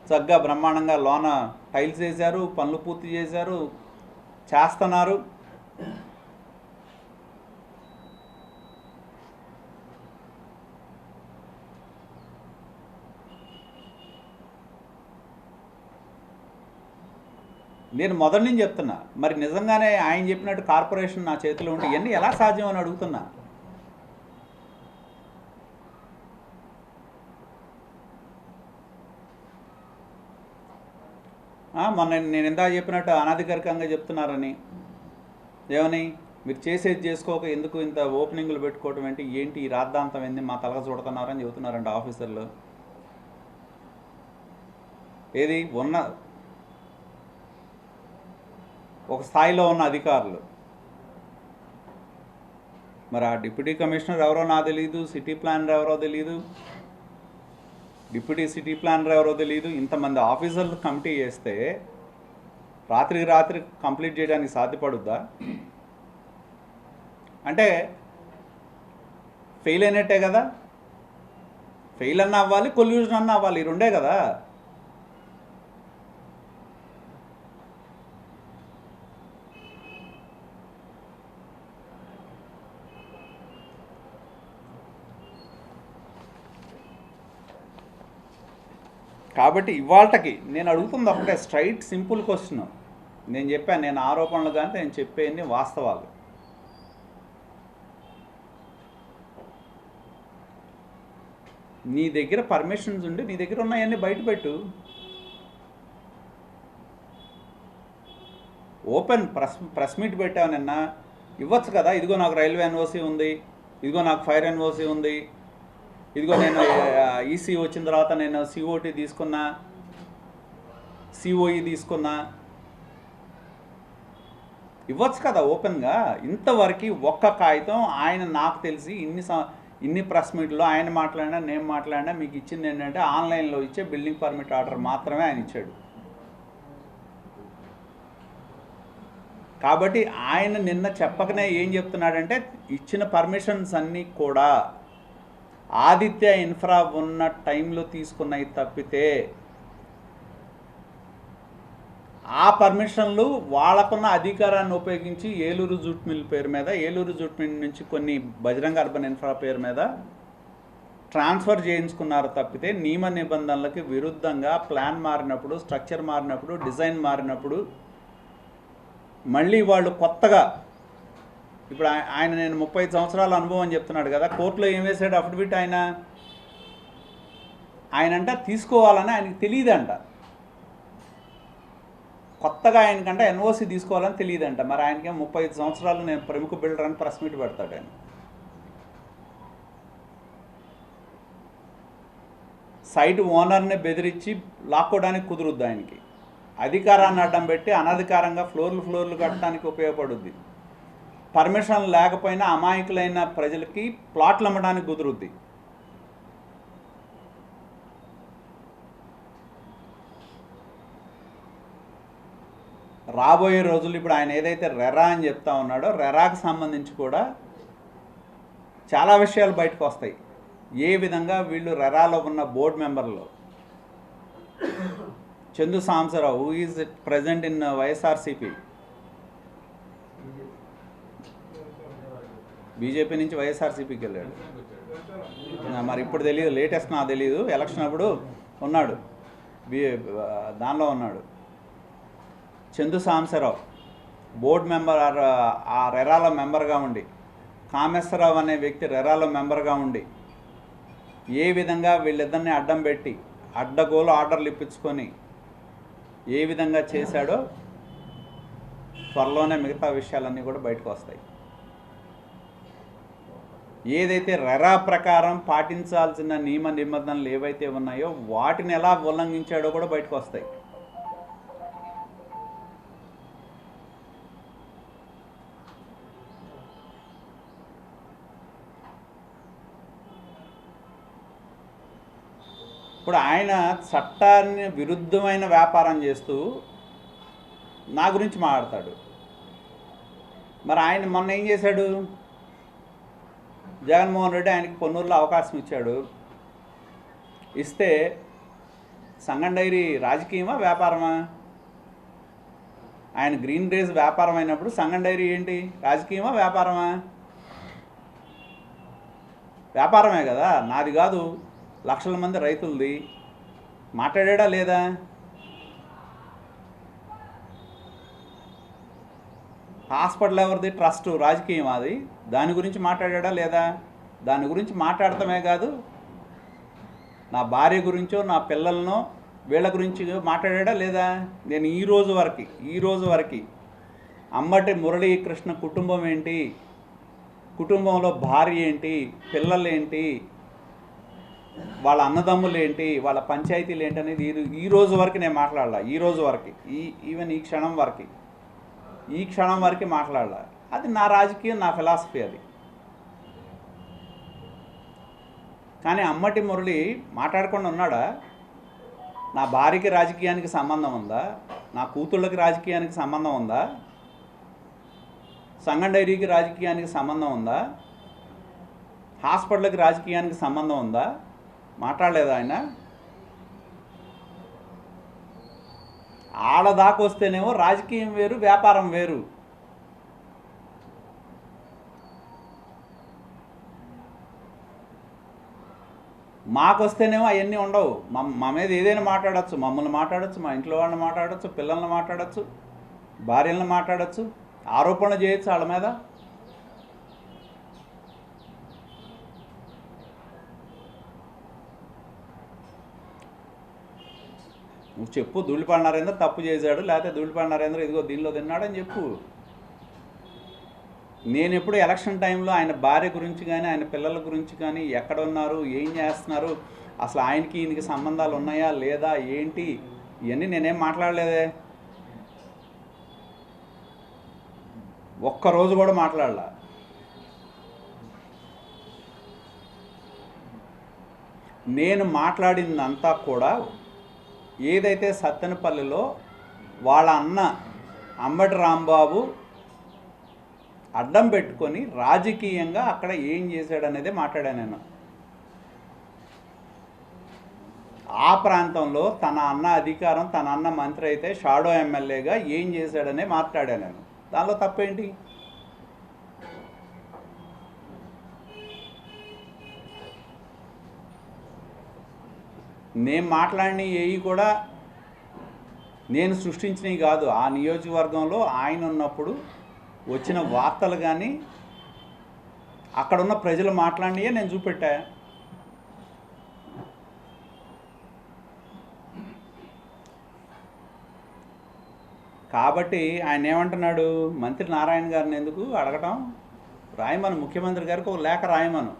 చక్కగా బ్రహ్మాండంగా లోన టైల్స్ వేశారు, పనులు పూర్తి చేశారు, చేస్తున్నారు. నేను మొదటి నుంచి చెప్తున్నా, మరి నిజంగానే ఆయన చెప్పినట్టు కార్పొరేషన్ నా చేతిలో ఉంటే ఇవన్నీ ఎలా సాధ్యం అని అడుగుతున్నా. మొన్న నేను ఇందాక చెప్పినట్టు అనధికారికంగా చెప్తున్నారని, ఏమని మీరు చేసేది చేసుకోక ఎందుకు ఇంత ఓపెనింగ్లు పెట్టుకోవటం ఏంటి ఈ రాద్ధాంతం ఏంది, మా తలక చూడుతున్నారని చెబుతున్నారంట ఆఫీసర్లు. ఏది ఉన్న ఒక స్థాయిలో ఉన్న అధికారులు. మరి ఆ డిప్యూటీ కమిషనర్ ఎవరో నాకు తెలియదు, సిటీ ప్లానర్ ఎవరో తెలియదు, డిప్యూటీ సిటీ ప్లానర్ ఎవరో తెలియదు. ఇంతమంది ఆఫీసర్లు కమిటీ చేస్తే రాత్రి కంప్లీట్ చేయడానికి సాధ్యపడుద్దా? అంటే ఫెయిల్ అయినట్టే కదా. ఫెయిల్ అన్న అవ్వాలి, కొల్యూషన్ అన్న అవ్వాలి, ఈ రెండే కదా. కాబట్టి ఇవాళకి నేను అడుగుతుంది ఒకటే స్ట్రైట్ సింపుల్ క్వశ్చన్. నేను చెప్పాను, నేను ఆరోపణలు కానీ నేను చెప్పేది వాస్తవాలు. నీ దగ్గర పర్మిషన్స్ ఉండి నీ దగ్గర ఉన్నాయన్నీ బయటపెట్టు. ఓపెన్ ప్రెస్ మీట్ పెట్టావు నిన్న, ఇవ్వచ్చు కదా. ఇదిగో నాకు రైల్వే ఎన్ఓసి ఉంది, ఇదిగో నాకు ఫైర్ ఎన్ఓసి ఉంది, ఇదిగో నేను ఈసీ వచ్చిన తర్వాత నేను సిఓటీ తీసుకున్నా, సిఓఈ తీసుకున్నా, ఇవ్వచ్చు కదా ఓపెన్గా. ఇంతవరకు ఒక్క కాగితం ఆయన నాకు తెలిసి ఇన్ని ప్రెస్ మీట్లో ఆయన మాట్లాడినా నేను మాట్లాడినా మీకు ఇచ్చింది ఏంటంటే ఆన్లైన్లో ఇచ్చే బిల్డింగ్ పర్మిట్ ఆర్డర్ మాత్రమే ఆయన ఇచ్చాడు. కాబట్టి ఆయన నిన్న చెప్పకనే ఏం చెప్తున్నాడంటే ఇచ్చిన పర్మిషన్స్ అన్నీ కూడా ఆదిత్య ఇన్ఫ్రా ఉన్న టైంలో తీసుకున్నవి తప్పితే ఆ పర్మిషన్లు వాళ్ళకున్న అధికారాన్ని ఉపయోగించి ఏలూరు జూట్ మిల్ పేరు మీద, ఏలూరు జూట్ మిల్ నుంచి కొన్ని బజరంగ అర్బన్ ఇన్ఫ్రా పేరు మీద ట్రాన్స్ఫర్ చేయించుకున్నారు తప్పితే నియమ నిబంధనలకి విరుద్ధంగా ప్లాన్ మారినప్పుడు, స్ట్రక్చర్ మారినప్పుడు, డిజైన్ మారినప్పుడు మళ్ళీ వాళ్ళు కొత్తగా ఇప్పుడు ఆయన నేను 35 సంవత్సరాల అనుభవం అని చెప్తున్నాడు కదా. కోర్టులో ఏం వేసాడు అఫిడవిట్ ఆయనంట తీసుకోవాలని ఆయనకి తెలియదంట. కొత్తగా ఆయనకంటే ఎన్ఓసి తీసుకోవాలని తెలియదంట. మరి ఆయనకేం 35 సంవత్సరాలు నేను ప్రముఖ బిల్డర్ అని ప్రెస్ మీట్ పెడతాడు ఆయన. సైట్ ఓనర్ని బెదిరించి లాక్కోవడానికి కుదురుద్ది ఆయనకి. అధికారాన్ని అడ్డం పెట్టి అనధికారంగా ఫ్లోర్లు కట్టడానికి ఉపయోగపడుద్ది. పర్మిషన్ లేకపోయినా అమాయకులైన ప్రజలకి ప్లాట్లు అమ్మడానికి కుదురుద్ది. రాబోయే రోజులు ఇప్పుడు ఆయన ఏదైతే రెరా అని చెప్తా ఉన్నాడో రెరాకు సంబంధించి కూడా చాలా విషయాలు బయటకు వస్తాయి. ఏ విధంగా వీళ్ళు రెరాలో ఉన్న బోర్డు మెంబర్లు Chandu Sambasivarao who is present in YSRCP, BJP నుంచి వైఎస్ఆర్సీపీకి వెళ్ళాడు. మరి ఇప్పుడు తెలియదు, లేటెస్ట్ నాకు తెలియదు. ఎలక్షన్ అప్పుడు ఉన్నాడు, దానిలో ఉన్నాడు. చందు సాంబశివరావు బోర్డు మెంబర్, ఆ రెరాలో మెంబర్గా ఉండి, కామేశ్వరరావు అనే వ్యక్తి రెరాలో మెంబర్గా ఉండి ఏ విధంగా వీళ్ళిద్దరిని అడ్డం పెట్టి అడ్డగోలు ఆర్డర్లు ఇప్పించుకొని ఏ విధంగా చేశాడో త్వరలోనే మిగతా విషయాలన్నీ కూడా బయటకు వస్తాయి. ఏదైతే రెరా ప్రకారం పాటించాల్సిన నియమ నిబంధనలు ఏవైతే ఉన్నాయో వాటిని ఎలా ఉల్లంఘించాడో కూడా బయటకు వస్తాయి. ఇప్పుడు ఆయన చట్టాన్ని విరుద్ధమైన వ్యాపారం చేస్తూ నా గురించి మాట్లాడతాడు. మరి ఆయన మొన్న ఏం చేశాడు? జగన్మోహన్ రెడ్డి ఆయనకి పొన్నూరులో అవకాశం ఇచ్చాడు. ఇస్తే సంగం డైరీ రాజకీయమా వ్యాపారమా? ఆయన గ్రీన్ రేస్ వ్యాపారం అయినప్పుడు సంగం డైరీ ఏంటి, రాజకీయమా వ్యాపారమా? వ్యాపారమే కదా, నాది కాదు, లక్షల మంది రైతులది. మాట్లాడా లేదా? హాస్పిటల్ ఎవరిది, ట్రస్ట్, రాజకీయం అది, దాని గురించి మాట్లాడా లేదా? దాని గురించి మాట్లాడటమే కాదు, నా భార్య గురించో నా పిల్లలనో వీళ్ళ గురించి మాట్లాడా లేదా? నేను ఈ రోజు వరకు అంబటి మురళీకృష్ణ కుటుంబం ఏంటి, కుటుంబంలో భార్య ఏంటి, పిల్లలు ఏంటి, వాళ్ళ అన్నదమ్ములు ఏంటి, వాళ్ళ పంచాయతీలు ఏంటి అనేది ఈ రోజు వరకు నేను మాట్లాడాల. ఈ రోజు వరకు, ఈవెన్ ఈ క్షణం వరకు మాట్లాడాల. అది నా రాజకీయం, నా ఫిలాసఫీ అది. కానీ అమ్మటి మురళి మాట్లాడకుండా ఉన్నాడా? నా భార్యకి రాజకీయానికి సంబంధం ఉందా? నా కూతుళ్ళకి రాజకీయానికి సంబంధం ఉందా? సంగం డైరీకి రాజకీయానికి సంబంధం ఉందా? హాస్పిటల్కి రాజకీయానికి సంబంధం ఉందా? మాట్లాడలేదా ఆయన? ఆడదాకొస్తేనేమో రాజకీయం వేరు, వ్యాపారం వేరు. మాకొస్తేనేమో అవన్నీ ఉండవు. మా మీద ఏదైనా మాట్లాడచ్చు, మమ్మల్ని మాట్లాడచ్చు, మా ఇంట్లో వాళ్ళని మాట్లాడచ్చు, పిల్లల్ని మాట్లాడచ్చు, భార్యలను మాట్లాడచ్చు, ఆరోపణలు చేయొచ్చు వాళ్ళ మీద. నువ్వు చెప్పు, ధూళిపాండ నరేంద్ర తప్పు చేశాడు, లేకపోతే ధూళిపాండ నరేంద్ర ఇదిగో దీనిలో తిన్నాడని చెప్పు. నేను ఎప్పుడు ఎలక్షన్ టైంలో ఆయన భార్య గురించి కానీ ఆయన పిల్లల గురించి కానీ ఎక్కడ ఉన్నారు, ఏం చేస్తున్నారు, అసలు ఆయనకి ఈయనకి సంబంధాలు ఉన్నాయా లేదా ఏంటి, ఇవన్నీ నేనేం మాట్లాడలేదే. ఒక్కరోజు కూడా మాట్లాడలా. నేను మాట్లాడిందంతా కూడా ఏదైతే సత్తెనపల్లిలో వాళ్ళ అన్న అంబటి రాంబాబు అడ్డం పెట్టుకొని రాజకీయంగా అక్కడ ఏం చేశాడనేదే మాట్లాడాను నేను. ఆ ప్రాంతంలో తన అన్న అధికారం, తన అన్న మంత్రి అయితే షాడో ఎమ్మెల్యేగా ఏం చేశాడనే మాట్లాడాను నేను. దానిలో తప్పేంటి? నేను మాట్లాడిన ఏవి కూడా నేను సృష్టించినవి కాదు. ఆ నియోజకవర్గంలో ఆయన ఉన్నప్పుడు వచ్చిన వార్తలు కానీ అక్కడున్న ప్రజలు మాట్లాడినయే నేను చూపెట్టా. కాబట్టి ఆయన ఏమంటున్నాడు, మంత్రి నారాయణ గారిని ఎందుకు అడగటం, రాయమను, ముఖ్యమంత్రి గారికి ఒక లేఖ రాయమను.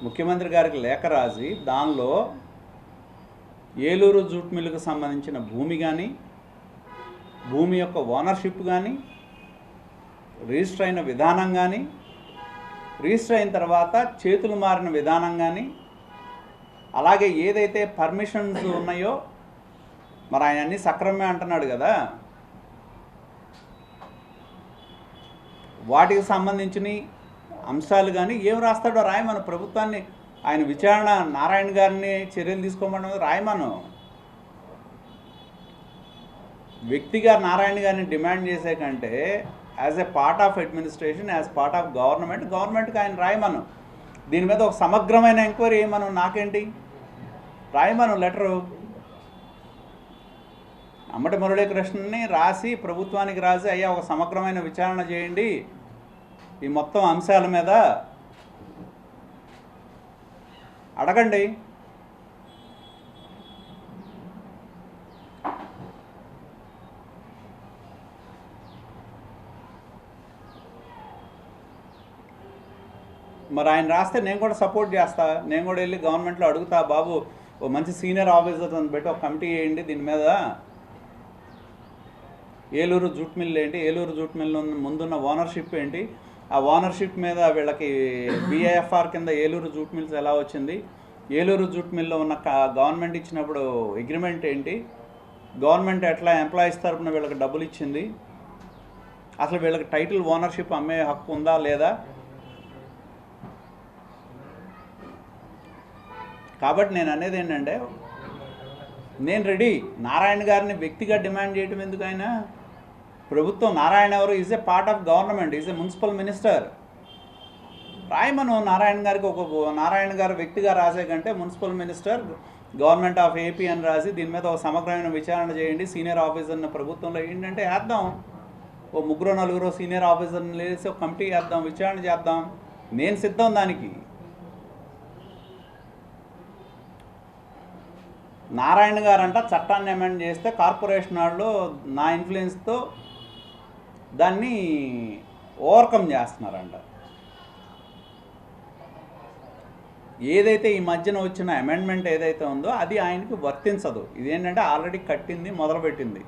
ముఖ్యమంత్రి గారికి లేఖ రాసి దానిలో ఏలూరు జూట్ మిల్లుకు సంబంధించిన భూమి కానీ, భూమి యొక్క ఓనర్షిప్ కానీ, రిజిస్టర్ అయిన విధానం కానీ, రిజిస్టర్ అయిన తర్వాత చేతులు మారిన విధానం కానీ, అలాగే ఏదైతే పర్మిషన్స్ ఉన్నాయో, మరి ఆయన అన్నీ సక్రమే అంటున్నాడు కదా, వాటికి సంబంధించిన అంశాలు కానీ ఏం రాస్తాడో రాయమను. ప్రభుత్వాన్ని ఆయన విచారణ, నారాయణ గారిని చర్యలు తీసుకోమన్నది రాయమను. వ్యక్తిగా నారాయణ గారిని డిమాండ్ చేసే కంటే as a part of administration, as part of గవర్నమెంట్కి ఆయన రాయమను. దీని మీద ఒక సమగ్రమైన ఎంక్వైరీ చేయమను. నాకేంటి, రాయమను లెటరు. అంబటి మురళీకృష్ణని రాసి ప్రభుత్వానికి రాసి, అయ్యా ఒక సమగ్రమైన విచారణ చేయండి ఈ మొత్తం అంశాల మీద అడగండి. మరి ఆయన రాస్తే నేను కూడా సపోర్ట్ చేస్తా. నేను కూడా వెళ్ళి గవర్నమెంట్లో అడుగుతా, బాబు ఓ మంచి సీనియర్ ఆఫీసర్ని పెట్టి ఒక కమిటీ వేయండి దీని మీద. ఏలూరు జూట్ మిల్ ఏంటి, ఏలూరు జూట్ మిల్ ముందున్న ఓనర్షిప్ ఏంటి, ఆ ఓనర్షిప్ మీద వీళ్ళకి BIFR కింద ఏలూరు జూట్ మిల్స్ ఎలా వచ్చింది, ఏలూరు జూట్ మిల్లో ఉన్న గవర్నమెంట్ ఇచ్చినప్పుడు అగ్రిమెంట్ ఏంటి, గవర్నమెంట్ ఎట్లా ఎంప్లాయీస్ తరపున వీళ్ళకి డబ్బులు ఇచ్చింది, అసలు వీళ్ళకి టైటిల్ ఓనర్షిప్ అమ్మే హక్కు ఉందా లేదా? కాబట్టి నేను అనేది ఏంటంటే, నేను రెడీ. నారాయణ గారిని వ్యక్తిగా డిమాండ్ చేయడం ఎందుకు? ఆయన ప్రభుత్వం, నారాయణ ఎవరు? Is a part of government, is a municipal minister. రాయమను నారాయణ గారికి, నారాయణ గారు వ్యక్తిగా రాసే కంటే municipal minister, government of AP అని రాసి దీని మీద ఒక సమగ్రమైన విచారణ చేయండి, సీనియర్ ఆఫీసర్ని ప్రభుత్వంలో ఏంటంటే వేద్దాం. ఓ 3-4 సీనియర్ ఆఫీసర్ని వేసి ఒక కమిటీ వేద్దాం, విచారణ చేద్దాం. నేను సిద్ధం దానికి. నారాయణ గారంట చట్టాన్ని అమెండ్ చేస్తే కార్పొరేషన్ వాళ్ళు నా ఇన్ఫ్లుయెన్స్తో దాన్ని ఓవర్కమ్ చేస్తున్నారంట. ఏదైతే ఈ మధ్యన వచ్చిన అమెండ్మెంట్ ఏదైతే ఉందో అది ఆయనకి వర్తించదు. ఇదేంటంటే ఆల్రెడీ కట్టింది, మొదలుపెట్టింది.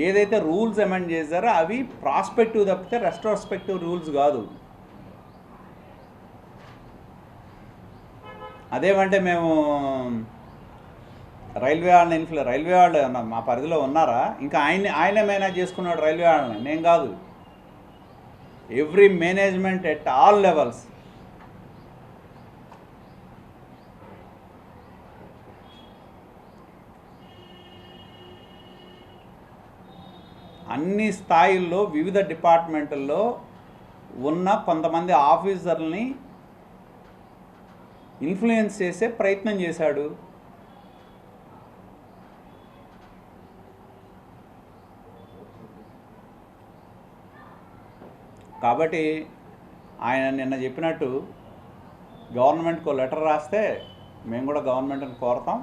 ఏదైతే రూల్స్ అమెండ్ చేశారో అవి ప్రాస్పెక్టివ్ తప్పితే రెస్ట్రోస్పెక్టివ్ రూల్స్ కాదు. అదేమంటే మేము రైల్వే వాళ్ళు మా పరిధిలో ఉన్నారా? ఇంకా ఆయనే మేనేజ్ చేసుకున్నాడు రైల్వే వాళ్ళని, నేను కాదు. Every management at all levels. అన్ని స్థాయిల్లో వివిధ డిపార్ట్మెంట్ల్లో ఉన్న కొంతమంది ఆఫీసర్ని ఇన్ఫ్లుయెన్స్ చేసే ప్రయత్నం చేశాడు. కాబట్టి ఆయన నిన్న చెప్పినట్టు గవర్నమెంట్కి లెటర్ రాస్తే మేము కూడా గవర్నమెంట్ని కోరతాం,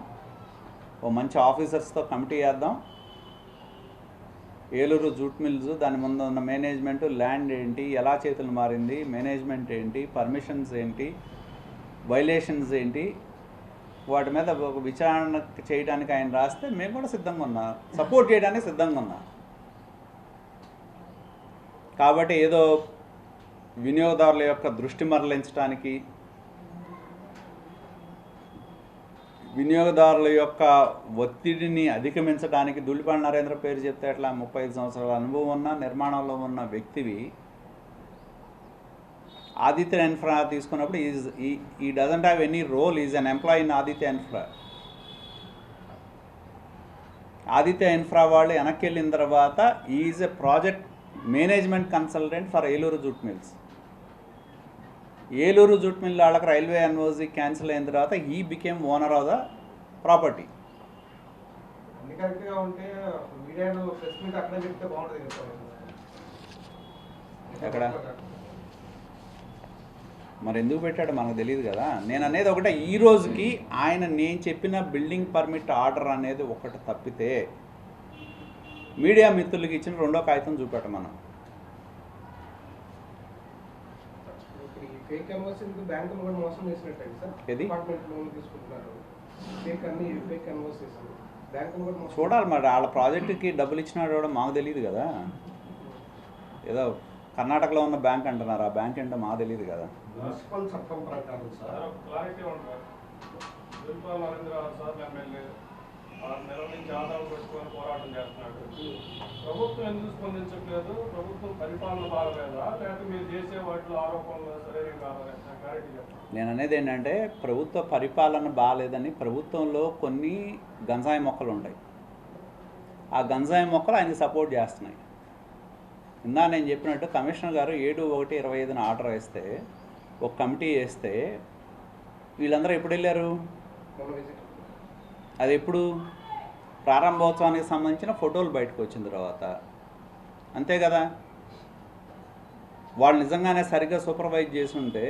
ఓ మంచి ఆఫీసర్స్తో కమిటీ వేద్దాం. ఏలూరు జూట్ మిల్స్, దాని ముందు ఉన్న మేనేజ్మెంట్, ల్యాండ్ ఏంటి, ఎలా చేతులు మారింది, మేనేజ్మెంట్ ఏంటి, పర్మిషన్స్ ఏంటి, వైలేషన్స్ ఏంటి, వాటి మీద ఒక విచారణ చేయడానికి ఆయన రాస్తే మేము కూడా సిద్ధంగా ఉన్నాం, సపోర్ట్ చేయడానికి సిద్ధంగా ఉన్నాం. కాబట్టి ఏదో వినియోగదారుల యొక్క దృష్టి మరలించడానికి, వినియోగదారుల యొక్క ఒత్తిడిని అధిగమించడానికి ధూళిపాండి నరేంద్ర పేరు చెప్తే అట్లా 35 సంవత్సరాల అనుభవం ఉన్న నిర్మాణంలో ఉన్న వ్యక్తివి ఆదిత్య ఇన్ఫ్రా తీసుకున్నప్పుడు he doesn't have any role, is an employee in Aditya infra. Aditya infra వాళ్ళు వెనక్కి వెళ్ళిన తర్వాత is a project management consultant for Eluru jute mills. Eluru jute mill వాళ్ళకి రైల్వే ఎన్ఓసి క్యాన్సిల్ అయిన తర్వాత he became owner of the property. ఎక్కడ మరి ఎందుకు పెట్టాడు మనకు తెలియదు కదా. నేను అనేది ఒకటే, ఈ రోజుకి నేను చెప్పిన బిల్డింగ్ పర్మిట్ ఆర్డర్ అనేది ఒకటి తప్పితే మీడియా మిత్రులకి ఇచ్చిన 2వ కాగితం చూపెట్ట మనం. చూడాలి మరి, వాళ్ళ ప్రాజెక్టుకి డబ్బులు ఇచ్చినాడు కూడా మాకు తెలియదు కదా. ఏదో కర్ణాటకలో ఉన్న బ్యాంక్ అంటున్నారు, ఆ బ్యాంక్ ఏంటో మాకు తెలియదు కదా. చట్టం ప్రకారం సార్ క్లారిటీ ఉంటుంది. ఎమ్మెల్యే 6 నెలల నుంచి ఆదాయం పెట్టుకొని పోరాటం చేస్తున్నాడు. ప్రభుత్వం ఎందుకు స్పందించట్లేదు? ప్రభుత్వం పరిపాలన బాగలేదా, లేకపోతే మీరు చేసే వాటిలో ఆరోపణలు సరైన కాదా? క్లారిటీ చెప్పండి. నేను అనేది ఏంటంటే ప్రభుత్వ పరిపాలన బాగాలేదని, ప్రభుత్వంలో కొన్ని గంజాయి మొక్కలు ఉంటాయి, ఆ గంజాయి మొక్కలు ఆయనకి సపోర్ట్ చేస్తున్నాయి. ఇందా నేను చెప్పినట్టు కమిషనర్ గారు 7/1/25 ఆర్డర్ వేస్తే, ఒక కమిటీ వేస్తే వీళ్ళందరూ ఎప్పుడు వెళ్ళారు? అది ఎప్పుడు? ప్రారంభోత్సవానికి సంబంధించిన ఫోటోలు బయటకు వచ్చిన తర్వాత, అంతే కదా. వాళ్ళు నిజంగానే సరిగ్గా సూపర్వైజ్ చేసి ఉంటే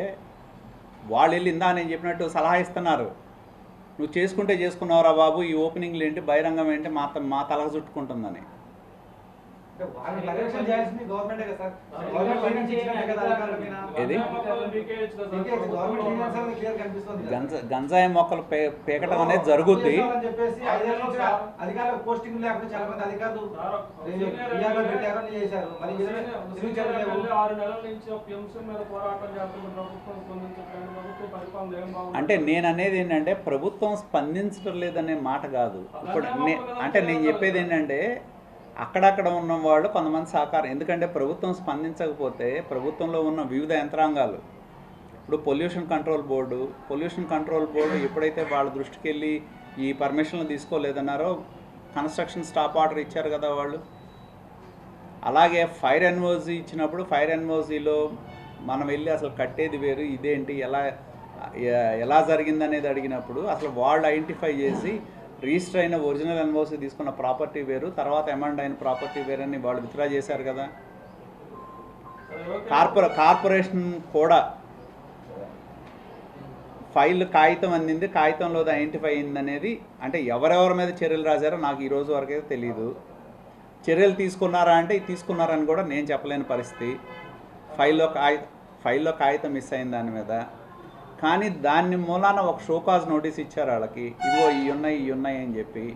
వాళ్ళు వెళ్ళి ఇందా నేను చెప్పినట్టు సలహా ఇస్తున్నారు, నువ్వు చేసుకుంటే చేసుకున్నావురా బాబు, ఈ ఓపెనింగ్లు ఏంటి, బహిరంగం ఏంటి, మా తలకు చుట్టుకుంటుందని. గంజాయి మొక్కలు పీకటం అనేది జరుగుద్ది. అంటే నేను అనేది ఏంటంటే ప్రభుత్వం స్పందించడం లేదనే మాట కాదు. ఇప్పుడు అంటే నేను చెప్పేది ఏంటంటే అక్కడక్కడ ఉన్న వాళ్ళు కొంతమంది సహకారం, ఎందుకంటే ప్రభుత్వం స్పందించకపోతే ప్రభుత్వంలో ఉన్న వివిధ యంత్రాంగాలు, ఇప్పుడు పొల్యూషన్ కంట్రోల్ బోర్డు ఎప్పుడైతే వాళ్ళ దృష్టికి వెళ్ళి ఈ పర్మిషన్లు తీసుకోలేదన్నారో కన్స్ట్రక్షన్ స్టాప్ ఆర్డర్ ఇచ్చారు కదా వాళ్ళు. అలాగే ఫైర్ ఎన్ఓసి ఇచ్చినప్పుడు ఫైర్ ఎన్ఓసిలో మనం వెళ్ళి అసలు కట్టేది వేరు, ఇదేంటి ఎలా జరిగిందనేది అడిగినప్పుడు అసలు వాళ్ళు ఐడెంటిఫై చేసి రిజిస్టర్ అయిన ఒరిజినల్ ఎన్ఓసి తీసుకున్న ప్రాపర్టీ వేరు, తర్వాత అమెండ్ అయిన ప్రాపర్టీ వేరని వాళ్ళు విత్డ్రా చేశారు కదా. కార్పొరేషన్ కూడా ఫైల్ కాగితం అందింది, కాగితంలో ఐడెంటిఫై అయింది అనేది, అంటే ఎవరెవరి మీద చర్యలు రాశారో నాకు ఈ రోజు వరకైతే తెలియదు. చర్యలు తీసుకున్నారా అంటే తీసుకున్నారని కూడా నేను చెప్పలేని పరిస్థితి. ఫైల్లో కాగితం మిస్ అయింది దాని మీద. కానీ దాన్ని మూలాన ఒక షోకాజ్ నోటీస్ ఇచ్చారు వాళ్ళకి, ఇదిగో ఇవి ఉన్నాయి అని చెప్పి.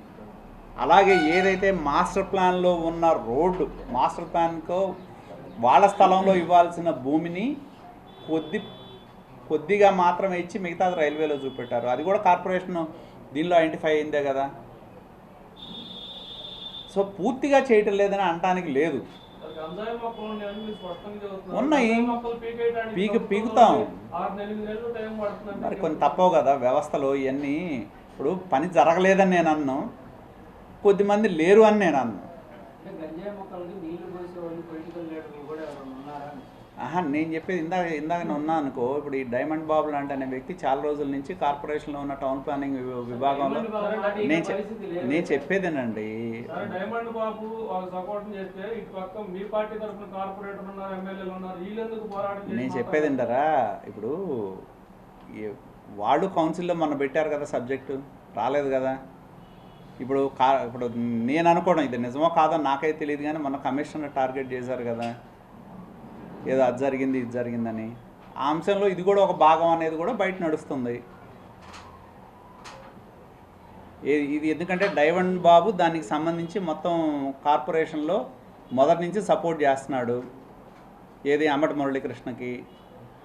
అలాగే ఏదైతే మాస్టర్ ప్లాన్లో ఉన్న రోడ్డు, మాస్టర్ ప్లాన్కో వాళ్ళ స్థలంలో ఇవ్వాల్సిన భూమిని కొద్దిగా మాత్రమే ఇచ్చి మిగతా రైల్వేలో చూపెట్టారు. అది కూడా కార్పొరేషన్ దీనిలో ఐడెంటిఫై అయిందే కదా. సో పూర్తిగా చేయటం లేదని అనడానికి లేదు, ఉన్నాయి, పీకుతాం. మరి కొన్ని తప్పవు కదా వ్యవస్థలో ఇవన్నీ. ఇప్పుడు పని జరగలేదని నేను అన్నాను, కొద్దిమంది లేరు అని నేను అన్నాను. నేను చెప్పేది ఇందాక ఉన్నా అనుకో. ఇప్పుడు ఈ డైమండ్ బాబు లాంటి అనే వ్యక్తి చాలా రోజుల నుంచి కార్పొరేషన్లో ఉన్న టౌన్ ప్లానింగ్ విభాగంలో, నేను చెప్పేదేనండి. డైమండ్ బాబు సపోర్ట్ చేస్తే ఇటు పక్క మీ పార్టీ తరఫున కార్పొరేటర్ ఉన్నారు, ఎమ్మెల్యేలు ఉన్నారు, వీళ్ళెందుకు పోరాటం? నేను చెప్పేదేంటారా, ఇప్పుడు వాళ్ళు కౌన్సిల్లో మొన్న పెట్టారు కదా, సబ్జెక్టు రాలేదు కదా. ఇప్పుడు నేను అనుకోవడం, ఇది నిజమో కాదో నాకైతే తెలియదు, కానీ మొన్న కమిషనర్ టార్గెట్ చేశారు కదా, ఏదో అది జరిగింది ఇది జరిగిందని. ఆ అంశంలో ఇది కూడా ఒక భాగం అనేది కూడా బయట నడుస్తుంది. ఇది ఎందుకంటే డైమండ్ బాబు దానికి సంబంధించి మొత్తం కార్పొరేషన్లో మొదటి నుంచి సపోర్ట్ చేస్తున్నాడు. ఏది అమ్మటి మురళీకృష్ణకి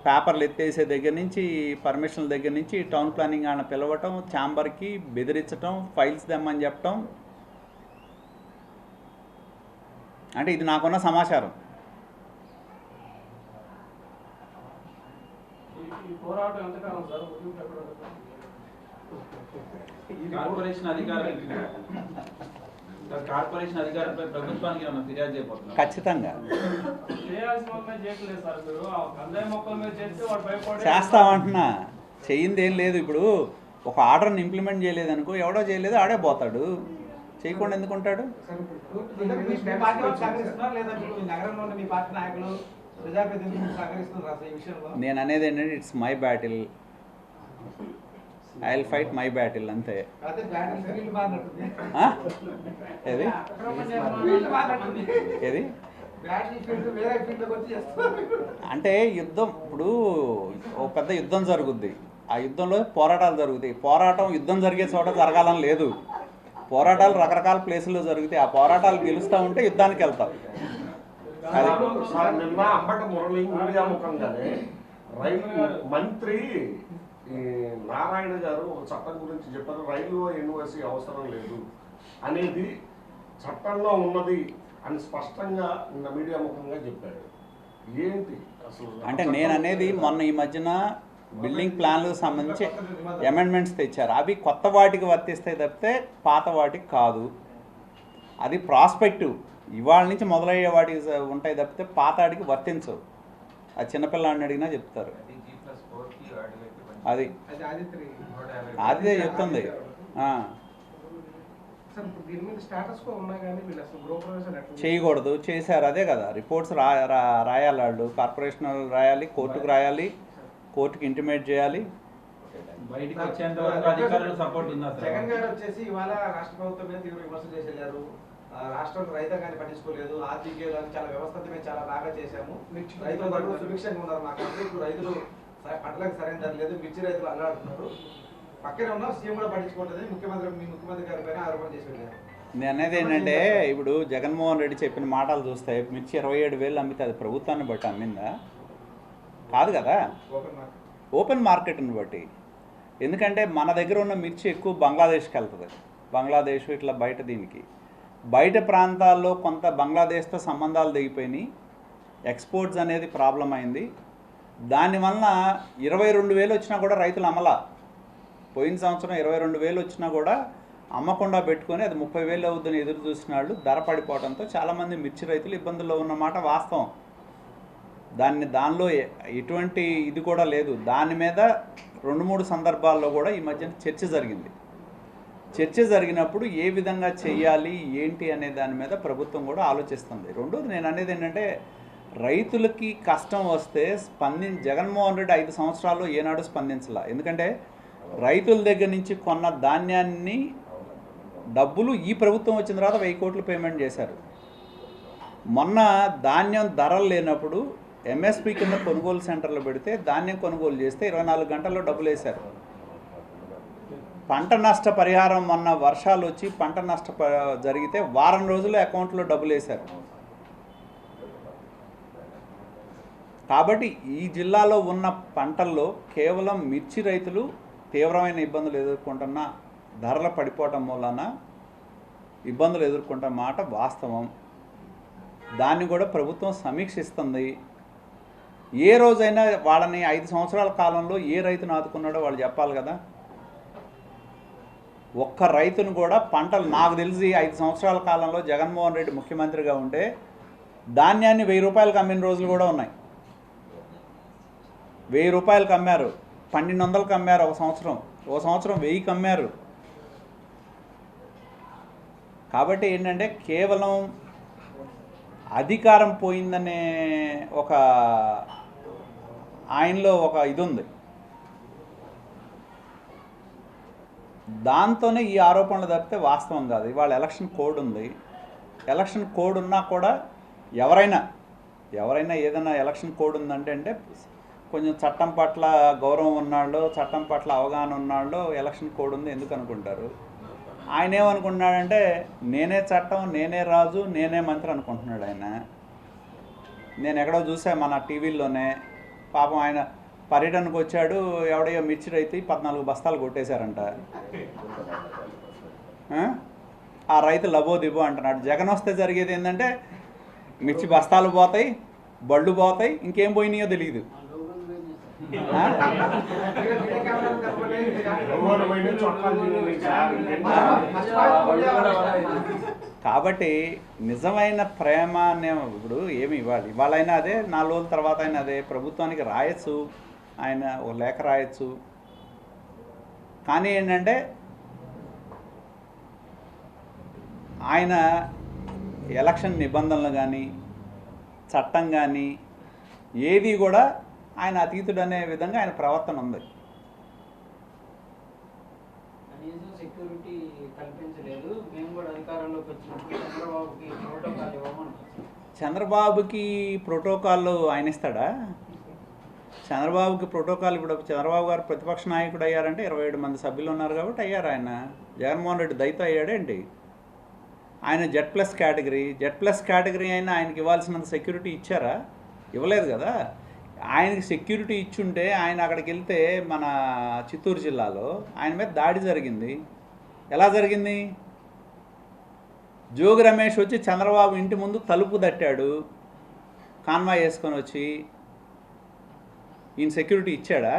పేపర్లు ఎత్తేసే దగ్గర నుంచి, పర్మిషన్ల దగ్గర నుంచి, టౌన్ ప్లానింగ్ ఆయన పిలవటం, ఛాంబర్కి బెదిరించటం, ఫైల్స్ తెమ్మని చెప్పటం. అంటే ఇది నాకున్న సమాచారం. కార్పొరేషన్ అధికారులపై ప్రభుత్వానికి ఏమైనా ఫిర్యాదు చేయబోతున్నారు? ఖచ్చితంగా చేస్తామంటున్నా, చెయ్యింది ఏం లేదు. ఇప్పుడు ఒక ఆర్డర్ని ఇంప్లిమెంట్ చేయలేదనుకో, ఎవడో చేయలేదు ఆడే పోతాడు, చేయకుండా ఎందుకుంటాడు? నేను అనేది ఏంటంటే it's my battle, I will fight my battle అంతే. ఏది ఏది అంటే యుద్ధం, ఇప్పుడు ఒక పెద్ద యుద్ధం జరుగుద్ది, ఆ యుద్ధంలో పోరాటాలు జరుగుతాయి. యుద్ధం జరిగే చోట జరగాలని లేదు, పోరాటాలు రకరకాల ప్లేసుల్లో జరుగుతాయి. ఆ పోరాటాలు గెలుస్తూ ఉంటే యుద్ధానికి వెళ్తాం. నిన్న అంబటి మురళి మీడియా ముఖంగానే మంత్రి నారాయణ గారు చట్టం గురించి చెప్పారు, రైలు ఎన్ఓసి అవసరం లేదు అనేది చట్టంలో ఉన్నది అని స్పష్టంగా నిన్న మీడియా ముఖంగా చెప్పాడు. ఏంటి అసలు అంటే నేను అనేది, మొన్న ఈ మధ్యన బిల్డింగ్ ప్లాన్లకు సంబంధించి అమెండ్మెంట్స్ తెచ్చారు, అవి కొత్త వాటికి వర్తిస్తాయి తప్పితే పాత వాటికి కాదు. అది ప్రాస్పెక్టివ్, ఇవాళ నుంచి మొదలయ్యే వాటికి ఉంటాయి తప్పితే పాత వాటికి వర్తించవు. అది చిన్నపిల్లాడిని అడిగినా చెప్తారు. అది అదే చెప్తుంది. చేయకూడదు, చేశారు, అదే కదా. రిపోర్ట్స్ రాయాలి వాళ్ళు, కార్పొరేషన్ రాయాలి, కోర్టుకు రాయాలి, కోర్టుకి ఇంటిమేట్ చేయాలి. బయటికి వచ్చేంత వరకు అధికారులు సపోర్ట్ ఉందా? జగన్ గారు వచ్చేసి ఇవాళ రాష్ట్ర ప్రభుత్వం మీద తీవ్ర విమర్శలు చేసి వెళ్ళారు. రాష్ట్రంలో రైతాంగాన్ని పట్టించుకోలేదు, ఆర్థిక చాలా వ్యవస్థ మేము చాలా బాగా చేశాము, రైతులు సుభిక్షంగా ఉన్నారు, మాకు ఇప్పుడు రైతులు పంటలకు సరైన ధర లేదు, మిర్చి రైతులు అల్లాడుతున్నారు, పక్కనే ఉన్న సీఎం కూడా పట్టించుకోవట్లేదు, మీ ముఖ్యమంత్రి గారి పైన ఆరోపణ చేసి వెళ్ళారు. నేను అనేది ఏంటంటే, ఇప్పుడు జగన్మోహన్ రెడ్డి చెప్పిన మాటలు చూస్తే మిర్చి 27,000 అమ్మితే అది ప్రభుత్వాన్ని బట్టి అమ్మిందా? కాదు కదా, ఓపెన్ మార్కెట్ని బట్టి. ఎందుకంటే మన దగ్గర ఉన్న మిర్చి ఎక్కువ బంగ్లాదేశ్కి వెళ్తుంది, బంగ్లాదేశ్ ఇట్లా బయట దీనికి. బయట ప్రాంతాల్లో కొంత బంగ్లాదేశ్తో సంబంధాలు దిగిపోయినాయి, ఎక్స్పోర్ట్స్ అనేది ప్రాబ్లం అయింది. దానివల్ల 22,000 వచ్చినా కూడా రైతులు అమ్మలా. పోయిన సంవత్సరం 22,000 వచ్చినా కూడా అమ్మకుండా పెట్టుకొని అది 30,000 అవుద్దని ఎదురు చూసిన వాళ్ళు ధర పడిపోవడంతో చాలామంది మిర్చి రైతులు ఇబ్బందుల్లో ఉన్నమాట వాస్తవం. దానిలో ఎటువంటి ఇది కూడా లేదు. దాని మీద 2-3 సందర్భాల్లో కూడా ఈ మధ్యన చర్చ జరిగింది. చర్చ జరిగినప్పుడు ఏ విధంగా చేయాలి ఏంటి అనే దాని మీద ప్రభుత్వం కూడా ఆలోచిస్తుంది. రెండోది నేను అనేది ఏంటంటే, రైతులకి కష్టం వస్తే జగన్మోహన్ రెడ్డి 5 సంవత్సరాల్లో ఏనాడు స్పందించాల. ఎందుకంటే రైతుల దగ్గర నుంచి కొన్న ధాన్యాన్ని డబ్బులు ఈ ప్రభుత్వం వచ్చిన తర్వాత 1,000 కోట్లు పేమెంట్ చేశారు. మొన్న ధాన్యం ధరలు లేనప్పుడు ఎంఎస్పి కింద కొనుగోలు సెంటర్లు పెడితే ధాన్యం కొనుగోలు చేస్తే 24 గంటల్లో డబ్బులు వేశారు. పంట నష్ట పరిహారం మొన్న వర్షాలు వచ్చి పంట నష్ట జరిగితే వారం రోజుల్లో అకౌంట్లో డబ్బులు వేశారు. కాబట్టి ఈ జిల్లాలో ఉన్న పంటల్లో కేవలం మిర్చి రైతులు తీవ్రమైన ఇబ్బందులు ఎదుర్కొంటున్న ధరల పడిపోవటం మూలన ఇబ్బందులు ఎదుర్కొంటున్న మాట వాస్తవం. దాన్ని కూడా ప్రభుత్వం సమీక్షిస్తుంది. ఏ రోజైనా వాళ్ళని 5 సంవత్సరాల కాలంలో ఏ రైతును ఆదుకున్నాడో వాళ్ళు చెప్పాలి కదా. ఒక్క రైతును కూడా పంటలు, నాకు తెలిసి 5 సంవత్సరాల కాలంలో జగన్మోహన్ రెడ్డి ముఖ్యమంత్రిగా ఉంటే ధాన్యాన్ని 1,000 రూపాయలకు అమ్మిన రోజులు కూడా ఉన్నాయి. 1,000 రూపాయలకు అమ్మారు, 1,200కి అమ్మారు ఒక సంవత్సరం 1,000కి అమ్మారు. కాబట్టి ఏంటంటే కేవలం అధికారం పోయిందనే ఒక ఆయనలో ఒక ఇది ఉంది. దాంతోనే ఈ ఆరోపణలు తప్పితే వాస్తవం కాదు. ఇవాళ ఎలక్షన్ కోడ్ ఉంది. ఎలక్షన్ కోడ్ ఉన్నా కూడా ఎవరైనా ఏదైనా ఎలక్షన్ కోడ్ ఉందంటే కొంచెం చట్టం పట్ల గౌరవం ఉన్నాళ్ళు, చట్టం పట్ల అవగాహన ఉన్నాళ్ళు ఎలక్షన్ కోడ్ ఉంది ఎందుకు అనుకుంటారు. ఆయన ఏమనుకుంటున్నాడంటే నేనే చట్టం, నేనే రాజు, నేనే మంత్రి అనుకుంటున్నాడు ఆయన. నేను ఎక్కడో చూసా మన టీవీల్లోనే, పాపం ఆయన పర్యటనకు వచ్చాడు, ఎవడయ్యో మిర్చి రైతు 14 బస్తాలు కొట్టేశారంట. ఆ రైతు లబోదిబో అంటున్నాడు. జగన్ వస్తే జరిగేది ఏంటంటే మిర్చి బస్తాలు పోతాయి, బళ్ళు పోతాయి, ఇంకేం పోయినాయో తెలియదు. కాబట్టి నిజమైన ప్రేమ అనే ఇప్పుడు ఏమి ఇవాళైనా అదే, 4 రోజుల తర్వాత అయినా అదే. ప్రభుత్వానికి రాయొచ్చు, ఆయన ఓ లేఖ రాయొచ్చు. కానీ ఏంటంటే ఆయన ఎలక్షన్ నిబంధనలు కానీ చట్టం కానీ ఏది కూడా ఆయన అతీతుడు అనే విధంగా ఆయన ప్రవర్తన ఉంది. కనీసం సెక్యూరిటీ కల్పించలేదు. మేము కూడా అధికారంలోకి వచ్చినప్పుడు చంద్రబాబుకి ప్రోటోకాల్ ఇవ్వమన్నారు. చంద్రబాబుకి ప్రోటోకాల్ ఆయన ఇస్తాడా? చంద్రబాబుకి ప్రోటోకాల్ ఇప్పుడు చంద్రబాబు గారు ప్రతిపక్ష నాయకుడు అయ్యారంటే 27 మంది సభ్యులు ఉన్నారు కాబట్టి అయ్యారు. ఆయన జగన్మోహన్ రెడ్డి దయతో అయ్యాడేంటి? ఆయన Z+ కేటగిరీ అయినా ఆయనకి ఇవ్వాల్సినంత సెక్యూరిటీ ఇచ్చారా? ఇవ్వలేదు కదా. ఆయనకి సెక్యూరిటీ ఇచ్చుంటే ఆయన అక్కడికి వెళ్తే మన చిత్తూరు జిల్లాలో ఆయన మీద దాడి జరిగింది. ఎలా జరిగింది? జోగి రమేష్ వచ్చి చంద్రబాబు ఇంటి ముందు తలుపు తట్టాడు, కాన్వాయ్ వేసుకొని వచ్చి. ఈయన సెక్యూరిటీ ఇచ్చాడా?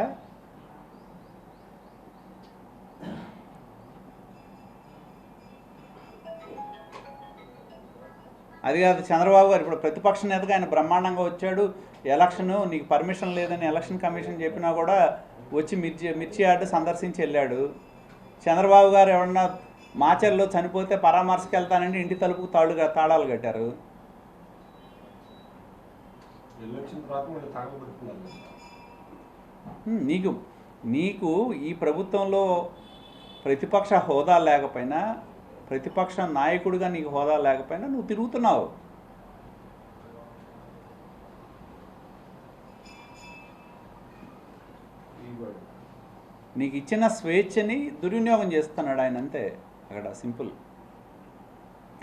అది కాదు, చంద్రబాబు గారు ఇప్పుడు ప్రతిపక్ష నేతగా ఆయన బ్రహ్మాండంగా వచ్చాడు. ఎలక్షను నీకు పర్మిషన్ లేదని ఎలక్షన్ కమిషన్ చెప్పినా కూడా వచ్చి మిర్చి యార్డు సందర్శించి వెళ్ళాడు. చంద్రబాబు గారు ఎవరన్నా మాచర్లో చనిపోతే పరామర్శకు వెళ్తానంటే ఇంటి తలుపుకు తాళాలు కట్టారు. నీకు ఈ ప్రభుత్వంలో ప్రతిపక్ష హోదా లేకపోయినా, ప్రతిపక్ష నాయకుడిగా నీకు హోదా లేకపోయినా నువ్వు తిరుగుతున్నావు. నీకు ఇచ్చిన స్వేచ్ఛని దుర్వినియోగం చేస్తున్నాడు ఆయన, అంతే. అక్కడ సింపుల్.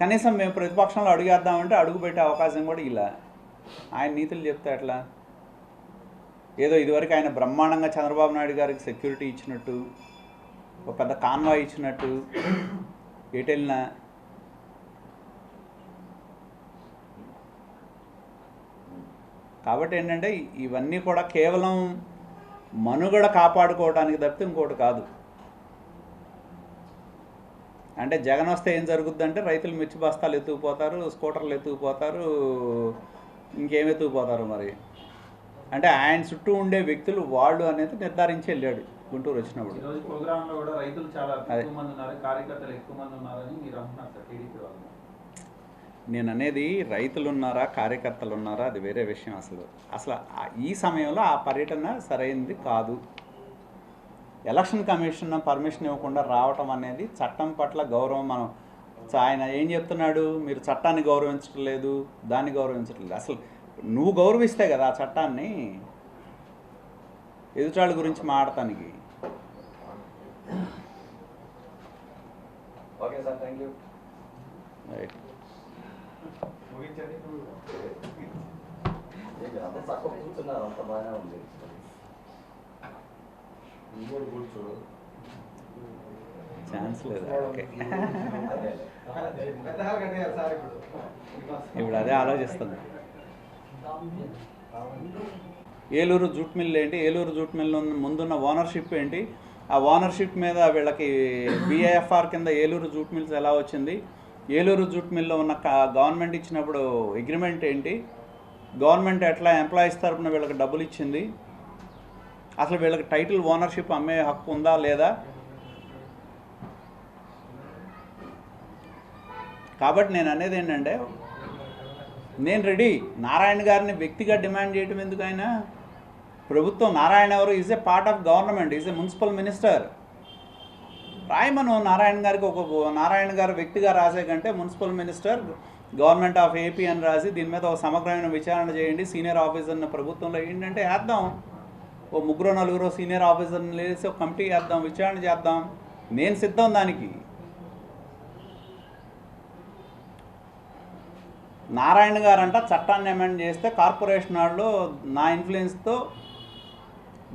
కనీసం మేము ప్రతిపక్షంలో అడుగేద్దామంటే అడుగు పెట్టే అవకాశం కూడా ఇలా. ఆయన నీతులు చెప్తే ఎట్లా? ఏదో ఇదివరకు ఆయన బ్రహ్మాండంగా చంద్రబాబు నాయుడు గారికి సెక్యూరిటీ ఇచ్చినట్టు, ఒక పెద్ద కాన్వాయ్ ఇచ్చినట్టు, ఎటెళ్ళినా కాబట్టి ఏంటంటే ఇవన్నీ కూడా కేవలం మనుగడ కాపాడుకోవడానికి తప్పితే ఇంకోటి కాదు. అంటే జగన్ వస్తే ఏం జరుగుద్దంటే రైతులు మిర్చి బస్తాలు ఎత్తుకుపోతారు, స్కూటర్లు ఎత్తుకుపోతారు, ఇంకేం ఎత్తుకుపోతారు మరి. అంటే ఆయన చుట్టూ ఉండే వ్యక్తులు వాళ్ళు అనేది నిర్ధారించి వెళ్ళాడు గుంటూరు వచ్చినప్పుడు. ఈరోజు ప్రోగ్రాంలో కూడా రైతులు చాలా ఎక్కువ మంది ఉన్నారు, కార్యకర్తలు ఎక్కువ మంది ఉన్నారని మీరు అంటున్నారు సార్ టీడీపీ వాళ్ళు. నేను అనేది రైతులు ఉన్నారా కార్యకర్తలు ఉన్నారా అది వేరే విషయం. అసలు ఈ సమయంలో ఆ పర్యటన సరైనది కాదు. ఎలక్షన్ కమిషన్ పర్మిషన్ ఇవ్వకుండా రావటం అనేది చట్టం పట్ల గౌరవం. ఆయన ఏం చెప్తున్నాడు, మీరు చట్టాన్ని గౌరవించడం లేదు, దాన్ని గౌరవించడం లేదు. అసలు నువ్వు గౌరవిస్తే కదా ఆ చట్టాన్ని ఎదుటాళ్ళ గురించి మాడటానికి. Okay sir, thank you. Right. ముగించండి. అంత తక్కువ కూర్చున్నారు, అంత బాగానే ఉంది. ఇంకోటి కూర్చో ఛాన్స్ లేదు. ఓకే, పెద్ద హాల్ కట్టేయాలి సార్ ఇప్పుడు అదే ఆలోచిస్తుంది. ఏలూరు జూట్ మిల్ ఏంటి, ఏలూరు జూట్ మిల్ ముందున్న ఓనర్షిప్ ఏంటి, ఆ ఓనర్షిప్ మీద వీళ్ళకి BIFR కింద ఏలూరు జూట్ మిల్స్ ఎలా వచ్చింది, ఏలూరు జూట్ మిల్లో ఉన్న గవర్నమెంట్ ఇచ్చినప్పుడు అగ్రిమెంట్ ఏంటి, గవర్నమెంట్ ఎట్లా ఎంప్లాయీస్ తరపున వీళ్ళకి డబ్బులు ఇచ్చింది, అసలు వీళ్ళకి టైటిల్ ఓనర్షిప్ అమ్మే హక్కు ఉందా లేదా. కాబట్టి నేను అనేది ఏంటంటే నేను రెడీ. నారాయణ గారిని వ్యక్తిగా డిమాండ్ చేయడం ఎందుకు? ఆయన ప్రభుత్వం, నారాయణ ఎవరు, is a part of government, is a municipal minister. రాయమను నారాయణ గారికి, నారాయణ గారు వ్యక్తిగా రాసే కంటే municipal minister government of AP అని రాసి దీని మీద ఒక సమగ్రమైన విచారణ చేయండి, సీనియర్ ఆఫీసర్ని ప్రభుత్వంలో ఏంటంటే వేద్దాం, ఓ 3-4 సీనియర్ ఆఫీసర్ని వేసి ఒక కమిటీ వేద్దాం, విచారణ చేద్దాం. నేను సిద్ధం దానికి. నారాయణ గారంట చట్టాన్ని అమెండ్ చేస్తే కార్పొరేషన్ వాళ్ళు నా ఇన్ఫ్లుయెన్స్తో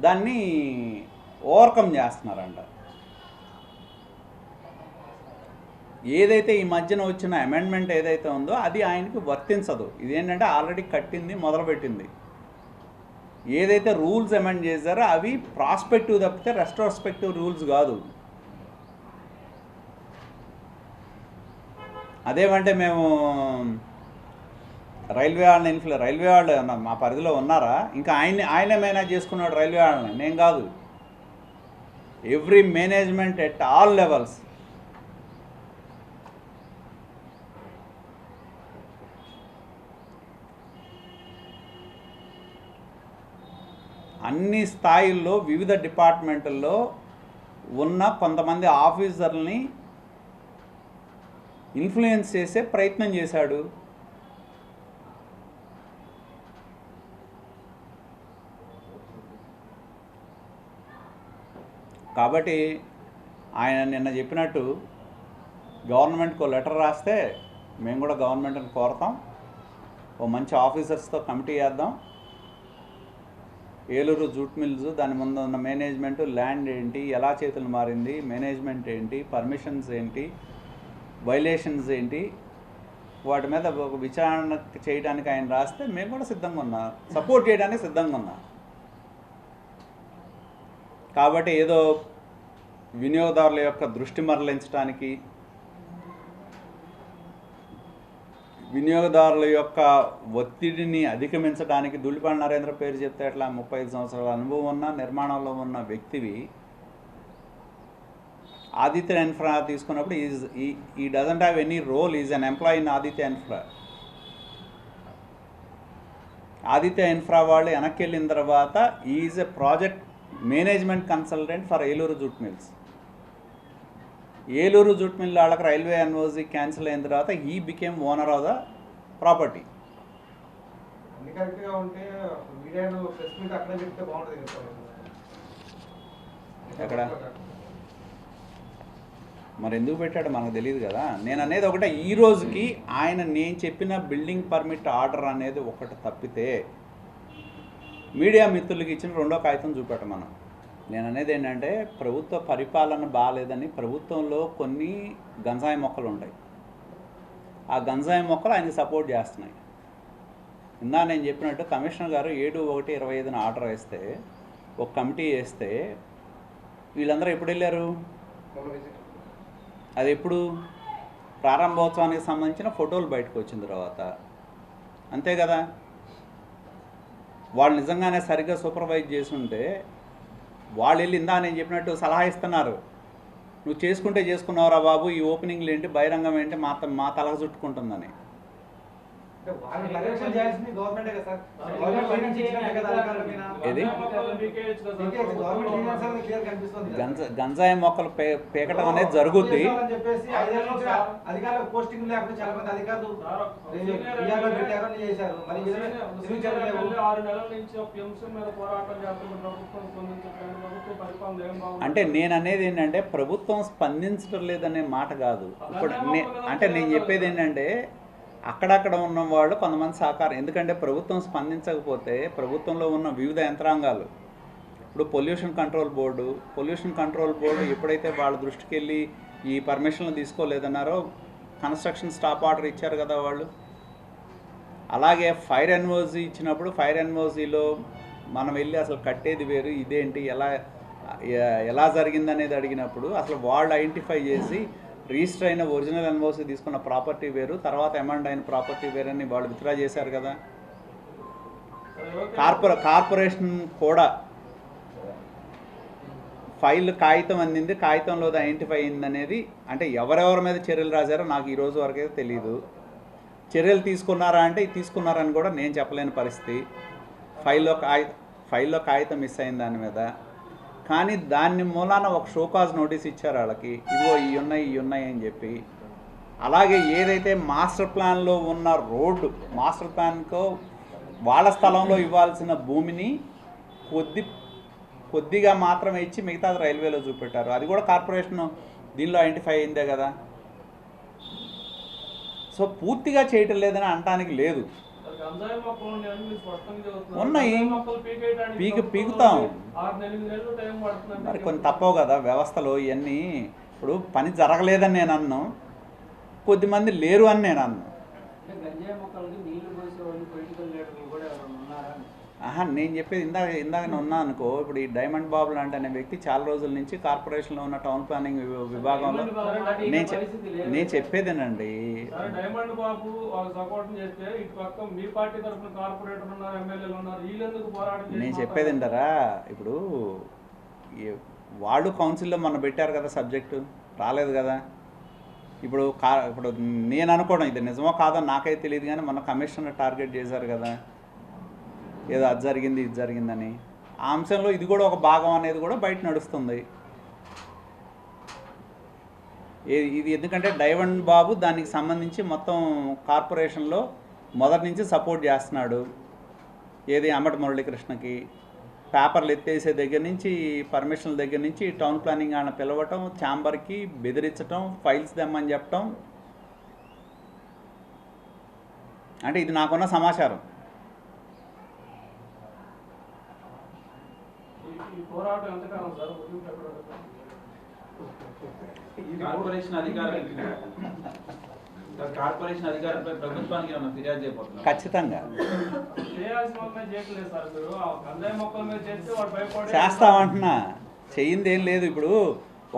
దాన్ని ఓవర్కమ్ చేస్తున్నారంట. ఏదైతే ఈ మధ్యన వచ్చిన అమెండ్మెంట్ ఏదైతే ఉందో అది ఆయనకి వర్తించదు. ఇదేంటంటే ఆల్రెడీ కట్టింది, మొదలుపెట్టింది. ఏదైతే రూల్స్ అమెండ్ చేశారో అవి ప్రాస్పెక్టివ్ తప్పితే రెస్ట్రోస్పెక్టివ్ రూల్స్ కాదు. అదేమంటే మేము రైల్వే వాళ్ళు మా పరిధిలో ఉన్నారా? ఇంకా ఆయనే మేనేజ్ చేసుకున్నాడు రైల్వే వాళ్ళని, నేను కాదు. Every management at all levels. అన్ని స్థాయిల్లో వివిధ డిపార్ట్మెంట్ల్లో ఉన్న కొంతమంది ఆఫీసర్లని ఇన్ఫ్లుయెన్స్ చేసే ప్రయత్నం చేశాడు. కాబట్టి ఆయన నిన్న చెప్పినట్టు గవర్నమెంట్కి లెటర్ రాస్తే మేము కూడా గవర్నమెంట్ని కోరతాం, ఓ మంచి ఆఫీసర్స్తో కమిటీ వేద్దాం, ఏలూరు జూట్ మిల్స్ దాని ముందు ఉన్న మేనేజ్మెంట్, ల్యాండ్ ఏంటి, ఎలా చేతులు మారింది, మేనేజ్మెంట్ ఏంటి, పర్మిషన్స్ ఏంటి, వైలేషన్స్ ఏంటి, వాటి మీద ఒక విచారణ చేయడానికి ఆయన రాస్తే మేము కూడా సిద్ధంగా ఉన్నాం, సపోర్ట్ చేయడానికి సిద్ధంగా ఉన్నాం. కాబట్టి ఏదో వినియోగదారుల యొక్క దృష్టి మరలించడానికి, వినియోగదారుల యొక్క ఒత్తిడిని అధిగమించడానికి ధూళిపాడి నరేంద్ర పేరు చెప్తే ఎట్లా? 35 సంవత్సరాల అనుభవం ఉన్న నిర్మాణంలో ఉన్న వ్యక్తివి ఆదిత్య ఇన్ఫ్రా తీసుకున్నప్పుడు he doesn't have any role, is an employee in Aditya infra. Aditya infra వాళ్ళు వెనక్కి వెళ్ళిన తర్వాత is a project management consultant for Eluru jute mills. Eluru jute mill వాళ్ళకి రైల్వే NOC క్యాన్సిల్ అయిన తర్వాత he became owner of the property. అన్ని కరెక్ట్గా ఉంటే మీడియాలో ప్రెస్ మీట్ అక్కడే చెప్తే బాగుంటుంది కదా. ఎక్కడ మరి ఎందుకు పెట్టాడో మనకు తెలియదు కదా. నేను అనేది ఒకటే, ఈ రోజుకి నేను చెప్పిన బిల్డింగ్ పర్మిట్ ఆర్డర్ అనేది ఒకటి తప్పితే మీడియా మిత్రులకి ఇచ్చిన రెండో కాగితం చూపెట్టమను. నేను అనేది ఏంటంటే ప్రభుత్వ పరిపాలన బాగాలేదని, ప్రభుత్వంలో కొన్ని గంజాయి మొక్కలు ఉంటాయి, ఆ గంజాయి మొక్కలు ఆయనకి సపోర్ట్ చేస్తున్నాయి. ఇందా నేను చెప్పినట్టు కమిషనర్ గారు 7/1/25 ఆర్డర్ వేస్తే ఒక కమిటీ వేస్తే వీళ్ళందరూ ఎప్పుడు వెళ్ళారు? అది ఎప్పుడు? ప్రారంభోత్సవానికి సంబంధించిన ఫోటోలు బయటకు వచ్చిన తర్వాత, అంతే కదా. వాళ్ళు నిజంగానే సరిగ్గా సూపర్వైజ్ చేసి ఉంటే వాళ్ళు వెళ్ళి ఇందా నేను చెప్పినట్టు సలహా ఇస్తున్నారు, నువ్వు చేసుకుంటే చేసుకున్నావురా బాబు, ఈ ఓపెనింగ్లు ఏంటి, బహిరంగం ఏంటి, మా తలకు చుట్టుకుంటుందని. ఏది గంజాయి మొక్కలు పీకటం అనేది జరుగుద్ది. అంటే నేను అనేది ఏంటంటే ప్రభుత్వం స్పందించడం లేదనే మాట కాదు. ఇప్పుడు అంటే నేను చెప్పేది ఏంటంటే అక్కడక్కడ ఉన్న వాళ్ళు కొంతమంది సహకారం, ఎందుకంటే ప్రభుత్వం స్పందించకపోతే ప్రభుత్వంలో ఉన్న వివిధ యంత్రాంగాలు, ఇప్పుడు పొల్యూషన్ కంట్రోల్ బోర్డు ఎప్పుడైతే వాళ్ళ దృష్టికి వెళ్ళి ఈ పర్మిషన్లు తీసుకోలేదన్నారో కన్స్ట్రక్షన్ స్టాప్ ఆర్డర్ ఇచ్చారు కదా వాళ్ళు. అలాగే ఫైర్ ఎన్ఓజీ ఇచ్చినప్పుడు ఫైర్ ఎన్ఓజీలో మనం వెళ్ళి అసలు కట్టేది వేరు, ఇదేంటి, ఎలా జరిగిందనేది అడిగినప్పుడు అసలు వాళ్ళు ఐడెంటిఫై చేసి రిజిస్టర్ అయిన ఒరిజినల్ ఎన్ఓసి తీసుకున్న ప్రాపర్టీ వేరు, తర్వాత అమెండ్ అయిన ప్రాపర్టీ వేరని వాళ్ళు విత్డ్రా చేశారు కదా. కార్పొరేషన్ కూడా ఫైల్ కాగితం అందింది, కాగితంలో ఐడెంటిఫై అయింది అనేది, అంటే ఎవరెవరి మీద చర్యలు రాశారో నాకు ఈ రోజు వరకైతే తెలియదు. చర్యలు తీసుకున్నారా అంటే తీసుకున్నారని కూడా నేను చెప్పలేని పరిస్థితి. ఫైల్లో కాగితం మిస్ అయింది దాని మీద. కానీ దాన్ని మూలాన ఒక షోకాజ్ నోటీస్ ఇచ్చారు వాళ్ళకి, ఇదిగో ఇవి ఉన్నాయి అని చెప్పి. అలాగే ఏదైతే మాస్టర్ ప్లాన్లో ఉన్న రోడ్డు, మాస్టర్ ప్లాన్కో వాళ్ళ స్థలంలో ఇవ్వాల్సిన భూమిని కొద్దిగా మాత్రమే ఇచ్చి మిగతాది రైల్వేలో చూపెట్టారు. అది కూడా కార్పొరేషన్ దీనిలో ఐడెంటిఫై అయిందే కదా. సో పూర్తిగా చేయటం లేదని అనటానికి లేదు, ఉన్నాయి, పీకుతాం. మరి కొన్ని తప్పవు కదా వ్యవస్థలో ఇవన్నీ. ఇప్పుడు పని జరగలేదని నేను అన్నాను, కొద్దిమంది లేరు అని నేను అన్నాను. నేను చెప్పేది ఇందాక ఉన్నా అనుకో. ఇప్పుడు ఈ డైమండ్ బాబు లాంటి అనే వ్యక్తి చాలా రోజుల నుంచి కార్పొరేషన్లో ఉన్న టౌన్ ప్లానింగ్ విభాగంలో నేను చెప్పేదేనండి. డైమండ్ బాబు సపోర్ట్ చేస్తే ఇటు పక్క మీ పార్టీ తరఫున కార్పొరేటర్ ఉన్నారు, ఎమ్మెల్యేలు ఉన్నారు, వీళ్ళెందుకు పోరాటం? నేను చెప్పేదేంటారా, ఇప్పుడు వాళ్ళు కౌన్సిల్లో మొన్న పెట్టారు కదా, సబ్జెక్టు రాలేదు కదా. ఇప్పుడు నేను అనుకోవడం, ఇది నిజమో కాదో నాకైతే తెలియదు, కానీ మొన్న కమిషనర్ టార్గెట్ చేశారు కదా, ఏదో అది జరిగింది ఇది జరిగిందని. ఆ అంశంలో ఇది కూడా ఒక భాగం అనేది కూడా బయట నడుస్తుంది. ఇది ఎందుకంటే డైమండ్ బాబు దానికి సంబంధించి మొత్తం కార్పొరేషన్లో మొదటి నుంచి సపోర్ట్ చేస్తున్నాడు. ఏది అంబటి మురళీకృష్ణకి పేపర్లు ఎత్తేసే దగ్గర నుంచి, పర్మిషన్ల దగ్గర నుంచి, టౌన్ ప్లానింగ్ ఆయన పిలవటం, ఛాంబర్కి బెదిరించటం, ఫైల్స్ తెమ్మని చెప్పటం. అంటే ఇది నాకున్న సమాచారం. కార్పొరేషన్ అధికారులపై ప్రభుత్వానికి ఫిర్యాదు చేయబోతున్నారు. ఖచ్చితంగా చేస్తామంటున్నా, చెయ్యింది ఏం లేదు. ఇప్పుడు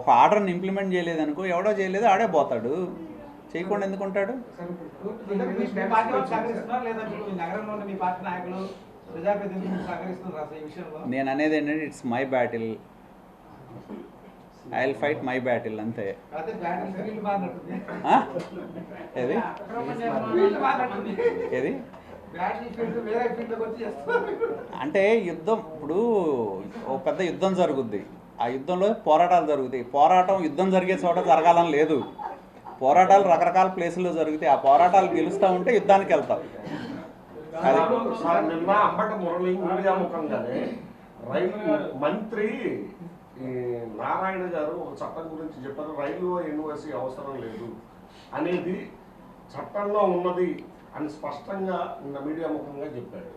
ఒక ఆర్డర్ని ఇంప్లిమెంట్ చేయలేదనుకో, ఎవడో చేయలేదు ఆడే పోతాడు, చేయకుండా ఎందుకుంటాడు? నేను అనేది ఏంటంటే it's my battle, I will fight my battle అంతే. ఏది ఏది అంటే యుద్ధం, ఇప్పుడు ఒక పెద్ద యుద్ధం జరుగుద్ది, ఆ యుద్ధంలో పోరాటాలు జరుగుతాయి. యుద్ధం జరిగే చోట జరగాలని లేదు, పోరాటాలు రకరకాల ప్లేసుల్లో జరుగుతాయి. ఆ పోరాటాలు గెలుస్తూ ఉంటే యుద్ధానికి వెళ్తాం. నిన్న అంబటి మురళి మీడియా ముఖంగానే మంత్రి నారాయణ గారు ఒక చట్టం గురించి చెప్పారు, రైల్వే యూనివర్సిటీ అవసరం లేదు అనేది చట్టంలో ఉన్నది అని స్పష్టంగా నిన్న మీడియా ముఖంగా చెప్పాడు.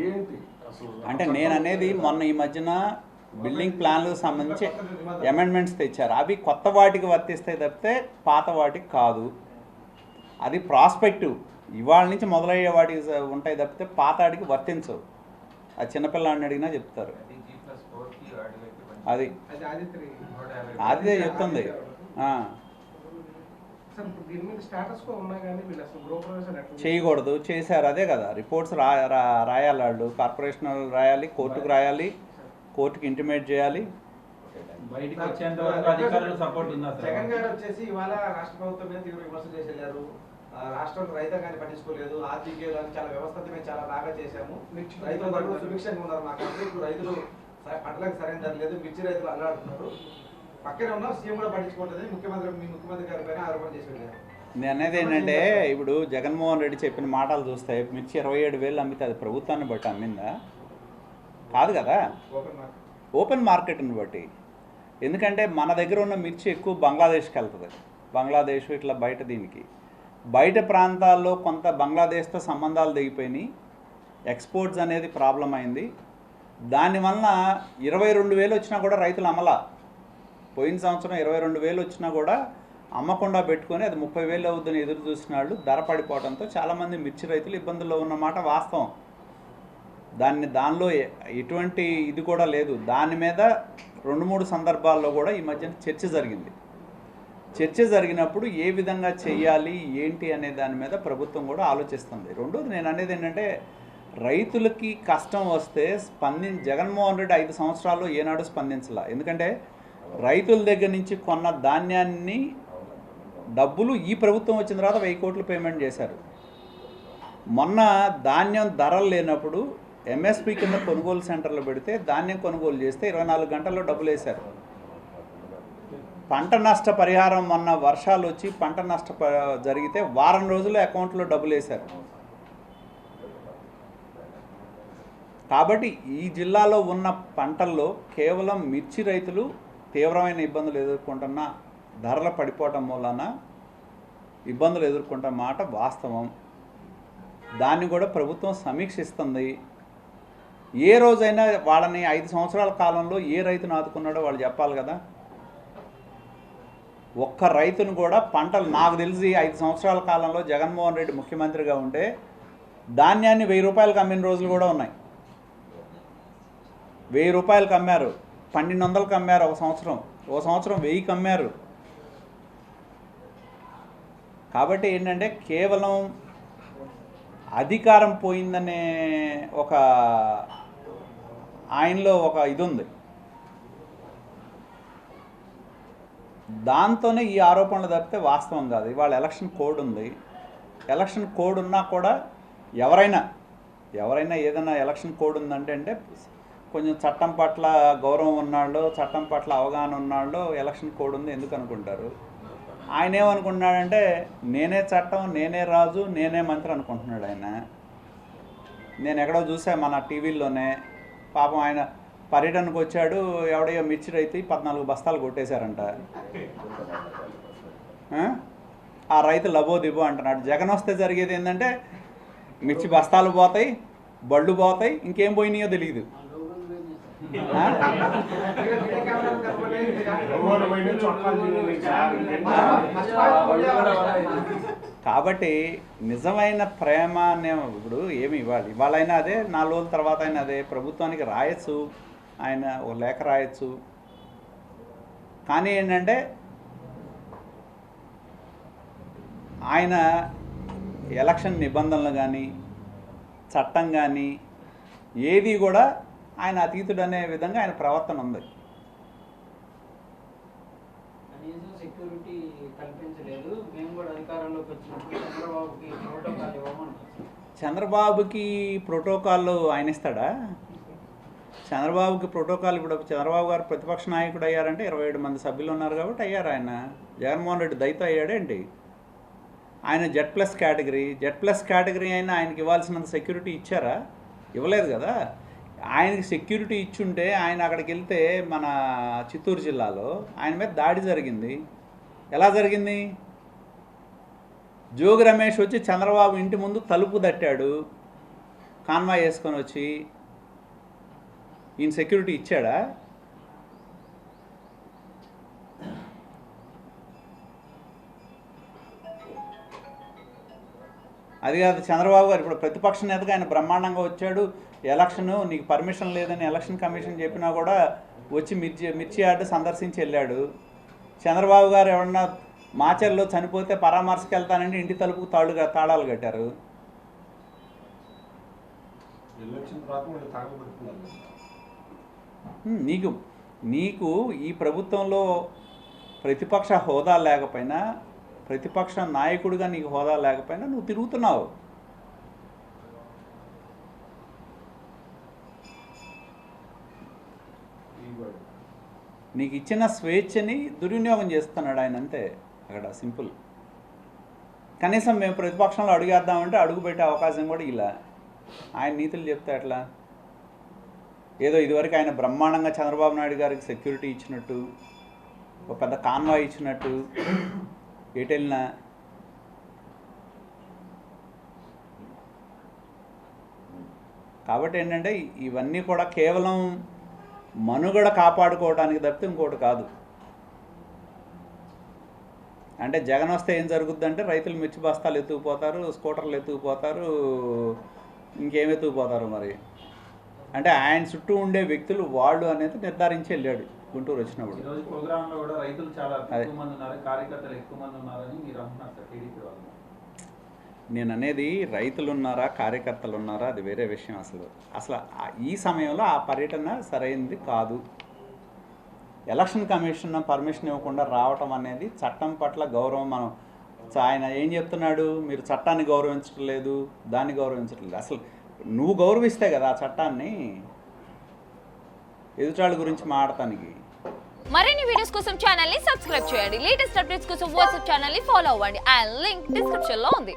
ఏంటి అసలు? అంటే నేను అనేది మొన్న ఈ మధ్యన బిల్డింగ్ ప్లాన్లకు సంబంధించి అమెండ్మెంట్స్ తెచ్చారు, అవి కొత్త వాటికి వర్తిస్తాయి తప్పితే పాత వాటికి కాదు. అది ప్రాస్పెక్టివ్, ఇవాళ నుంచి మొదలయ్యే వాటికి ఉంటాయి తప్పితే పాతాడికి వర్తించవు. ఆ చిన్నపిల్లాడిని అడిగినా చెప్తారు. అది అది ఆదిత్రి అదే చెప్తుంది. సార్ ఇప్పుడు దీని మీద స్టేటస్ కో ఉన్నా కానీ వీళ్ళు అసలు గృహప్రవేశాలు ఎట్లా చేయకూడదు, చేశారు. అదే కదా రిపోర్ట్స్ రాయాలి, వాళ్ళు కార్పొరేషన్ రాయాలి, కోర్టుకు రాయాలి, కోర్టుకి ఇంటిమేట్ చేయాలి. బయటికి వచ్చేంత వరకు అధికారుల సపోర్ట్ ఉందా సార్? జగన్ గారు వచ్చేసి ఇవాళ రాష్ట్ర ప్రభుత్వం మీద తీవ్ర విమర్శలు చేసి వెళ్ళారు. రాష్ట్రంలో రైతాంగాన్ని పట్టించుకోలేదు, ఆర్థిక చాలా వ్యవస్థ మేము చాలా బాగా చేశాము, రైతులు కూడా సుభిక్షంగా ఉన్నారు. మాకు ఇప్పుడు రైతులు పంటలకు సరైన ధర లేదు, మిర్చి రైతులు అల్లాడుతున్నారు. పక్కనే ఉన్న సీఎం కూడా పట్టించుకోవట్లేదు, మీ ముఖ్యమంత్రి గారి పైన ఆరోపణ చేసి వెళ్ళారు. నేను అనేది ఏంటంటే, ఇప్పుడు జగన్మోహన్ రెడ్డి చెప్పిన మాటలు చూస్తే మిర్చి 27,000 అమ్మితే అది ప్రభుత్వాన్ని బట్టి అమ్మిందా? కాదు కదా, ఓపెన్ మార్కెట్ని బట్టి. ఎందుకంటే మన దగ్గర ఉన్న మిర్చి ఎక్కువ బంగ్లాదేశ్కి వెళ్తుంది. బంగ్లాదేశ్ ఇట్లా బయట ప్రాంతాల్లో కొంత బంగ్లాదేశ్తో సంబంధాలు దిగిపోయినాయి, ఎక్స్పోర్ట్స్ అనేది ప్రాబ్లం అయింది. దానివల్ల 22,000 వచ్చినా కూడా రైతులు అమ్మలా. పోయిన సంవత్సరం 22,000 వచ్చినా కూడా అమ్మకుండా పెట్టుకొని అది 30,000 అవుద్దని ఎదురు చూసిన ధర పడిపోవడంతో చాలామంది మిర్చి రైతులు ఇబ్బందుల్లో ఉన్నమాట వాస్తవం. దానిలో ఎటువంటి ఇది కూడా లేదు. దాని మీద 2-3 సందర్భాల్లో కూడా ఈ మధ్యన చర్చ జరిగినప్పుడు ఏ విధంగా చేయాలి ఏంటి అనే దాని మీద ప్రభుత్వం కూడా ఆలోచిస్తుంది. రెండోది నేను అనేది ఏంటంటే, రైతులకి కష్టం వస్తే జగన్మోహన్ రెడ్డి 5 సంవత్సరాల్లో ఏనాడు స్పందించాల. ఎందుకంటే రైతుల దగ్గర నుంచి కొన్న ధాన్యాన్ని డబ్బులు ఈ ప్రభుత్వం వచ్చిన తర్వాత 1,000 కోట్లు పేమెంట్ చేశారు. మొన్న ధాన్యం ధరలు లేనప్పుడు ఎంఎస్పి కింద కొనుగోలు సెంటర్లు పెడితే ధాన్యం కొనుగోలు చేస్తే 24 గంటల్లో డబ్బులు వేశారు. పంట నష్ట పరిహారం మొన్న వర్షాలు వచ్చి పంట జరిగితే వారం రోజుల్లో అకౌంట్లో డబ్బులు వేశారు. కాబట్టి ఈ జిల్లాలో ఉన్న పంటల్లో కేవలం మిర్చి రైతులు తీవ్రమైన ఇబ్బందులు ఎదుర్కొంటున్న, ధరల పడిపోవటం మూలన ఇబ్బందులు ఎదుర్కొంటున్న మాట వాస్తవం. దాన్ని కూడా ప్రభుత్వం సమీక్షిస్తుంది. ఏ రోజైనా వాళ్ళని 5 సంవత్సరాల కాలంలో ఏ రైతును ఆదుకున్నాడో వాళ్ళు చెప్పాలి కదా. ఒక్క రైతును కూడా పంటలు, నాకు తెలిసి 5 సంవత్సరాల కాలంలో జగన్మోహన్ రెడ్డి ముఖ్యమంత్రిగా ఉంటే ధాన్యాన్ని 1,000 రూపాయలకు అమ్మిన రోజులు కూడా ఉన్నాయి. 1,000 రూపాయలకు అమ్మారు, 1,200కి అమ్మారు ఒక సంవత్సరం 1,000కి అమ్మారు. కాబట్టి ఏంటంటే కేవలం అధికారం పోయిందనే ఒక ఆయనలో ఒక ఇది ఉంది. దాంతోనే ఈ ఆరోపణలు తప్పితే వాస్తవం కాదు. ఇవాళ ఎలక్షన్ కోడ్ ఉంది. ఎలక్షన్ కోడ్ ఉన్నా కూడా ఎవరైనా ఏదైనా ఎలక్షన్ కోడ్ ఉందంటే కొంచెం చట్టం పట్ల గౌరవం ఉన్నాళ్ళు, చట్టం పట్ల అవగాహన ఉన్నాళ్ళు ఎలక్షన్ కోడ్ ఉంది ఎందుకు అనుకుంటారు. ఆయన ఏమనుకుంటున్నాడంటే నేనే చట్టం, నేనే రాజు, నేనే మంత్రి అనుకుంటున్నాడు ఆయన. నేను ఎక్కడో చూసా మన టీవీల్లోనే, పాపం ఆయన పర్యటనకు వచ్చాడు, ఎవడో మిర్చి రైతు 14 బస్తాలు కొట్టేశారంట. ఆ రైతు లబో దిబో అంటున్నాడు. జగన్ వస్తే జరిగేది ఏంటంటే మిర్చి బస్తాలు పోతాయి, బళ్ళు పోతాయి, ఇంకేం పోయినాయో తెలియదు. కాబట్టి నిజమైన ప్రేమ అనే ఇప్పుడు ఏమి ఇవాళైనా అదే, 4 రోజుల తర్వాత అయినా అదే. ప్రభుత్వానికి రాయొచ్చు, ఆయన ఓ లేఖ రాయొచ్చు. కానీ ఏంటంటే ఆయన ఎలక్షన్ నిబంధనలు కానీ చట్టం కానీ ఏది కూడా ఆయన అతీతుడు అనే విధంగా ఆయన ప్రవర్తన ఉంది. సెక్యూరిటీ కల్పించలేదు. మేము కూడా అధికారంలోకి వచ్చినప్పుడు చంద్రబాబుకి ప్రోటోకాల్ ఆయన ఇస్తాడా? చంద్రబాబుకి ప్రోటోకాల్ ఇప్పుడు చంద్రబాబు గారు ప్రతిపక్ష నాయకుడు అయ్యారంటే 27 మంది సభ్యులు ఉన్నారు కాబట్టి అయ్యారు. ఆయన జగన్మోహన్ రెడ్డి దయతో అయ్యాడేంటి? ఆయన జెడ్ ప్లస్ కేటగిరీ అయినా ఆయనకి ఇవ్వాల్సినంత సెక్యూరిటీ ఇచ్చారా? ఇవ్వలేదు కదా. ఆయనకి సెక్యూరిటీ ఇచ్చుంటే ఆయన అక్కడికి వెళ్తే మన చిత్తూరు జిల్లాలో ఆయన మీద దాడి జరిగింది. ఎలా జరిగింది? జోగి రమేష్ వచ్చి చంద్రబాబు ఇంటి ముందు తలుపు తట్టాడు, కాన్వాయ్ వేసుకొని వచ్చి. ఈయన సెక్యూరిటీ ఇచ్చాడా? అది కాదు చంద్రబాబు గారు ఇప్పుడు ప్రతిపక్ష నేతగా ఆయన బ్రహ్మాండంగా వచ్చాడు. ఎలక్షన్ నీకు పర్మిషన్ లేదని ఎలక్షన్ కమిషన్ చెప్పినా కూడా వచ్చి మిర్చి యార్డు సందర్శించి వెళ్ళాడు. చంద్రబాబు గారు ఎవరన్నా మాచర్లో చనిపోతే పరామర్శకు వెళ్తానంటే ఇంటి తలుపుకు తాళాలు కట్టారు. ఎలక్షన్ తర్వాత మీరు తాగబెడుతున్నారు. నీకు ఈ ప్రభుత్వంలో ప్రతిపక్ష హోదా లేకపోయినా, ప్రతిపక్ష నాయకుడిగా నీకు హోదా లేకపోయినా నువ్వు తిరుగుతున్నావు. నీకు ఇచ్చిన స్వేచ్ఛని దుర్వినియోగం చేస్తున్నాడు ఆయన, అంతే అక్కడ సింపుల్. కనీసం మేము ప్రతిపక్షంలో అడుగేద్దామంటే అడుగు పెట్టే అవకాశం కూడా ఇలా. ఆయన నీతులు చెప్తే ఎట్లా? ఏదో ఇదివరకు ఆయన బ్రహ్మాండంగా చంద్రబాబు నాయుడు గారికి సెక్యూరిటీ ఇచ్చినట్టు, ఒక పెద్ద కాన్వాయ్ ఇచ్చినట్టు ఎటెళ్ళినా కాబట్టి ఏంటంటే ఇవన్నీ కూడా కేవలం మనుగడ కాపాడుకోవడానికి తప్పితే ఇంకోటి కాదు. అంటే జగన్ వస్తే ఏం జరుగుద్దంటే రైతులు మిర్చి బస్తాలు ఎత్తుకుపోతారు, స్కూటర్లు ఎత్తుకుపోతారు, ఇంకేం ఎత్తుకుపోతారు మరి. అంటే ఆయన చుట్టూ ఉండే వ్యక్తులు వాళ్ళు అనేది నిర్ధారించి వెళ్ళాడు గుంటూరు వచ్చినప్పుడు. ఈరోజు ప్రోగ్రాంలో కూడా రైతులు చాలా ఎక్కువ మంది ఉన్నారు, కార్యకర్తలు ఎక్కువ మంది ఉన్నారని మీరు అంటున్నారు సార్ టీడీపీ వాళ్ళు. నేను అనేది రైతులు ఉన్నారా కార్యకర్తలు ఉన్నారా అది వేరే విషయం. అసలు ఈ సమయంలో ఆ పర్యటన సరైనది కాదు. ఎలక్షన్ కమిషన్ పర్మిషన్ ఇవ్వకుండా రావటం అనేది చట్టం పట్ల గౌరవం. మనం ఆయన ఏం చెప్తున్నాడు, మీరు చట్టాన్ని గౌరవించడం లేదు, దాన్ని గౌరవించడం లేదు. అసలు నువ్వు గౌరవిస్తే కదా ఆ చట్టాన్ని ఎదుటాళ్ళ గురించి మాట్లాడటానికి. మరిన్ని వీడియోస్ కోసం ఛానల్ ని సబ్స్క్రైబ్ చేయండి. లేటెస్ట్ అప్డేట్స్ కోసం వాట్సాప్ ఛానల్ ని ఫాలో అవ్వండి. ఆ లింక్ డిస్క్రిప్షన్ లో ఉంది.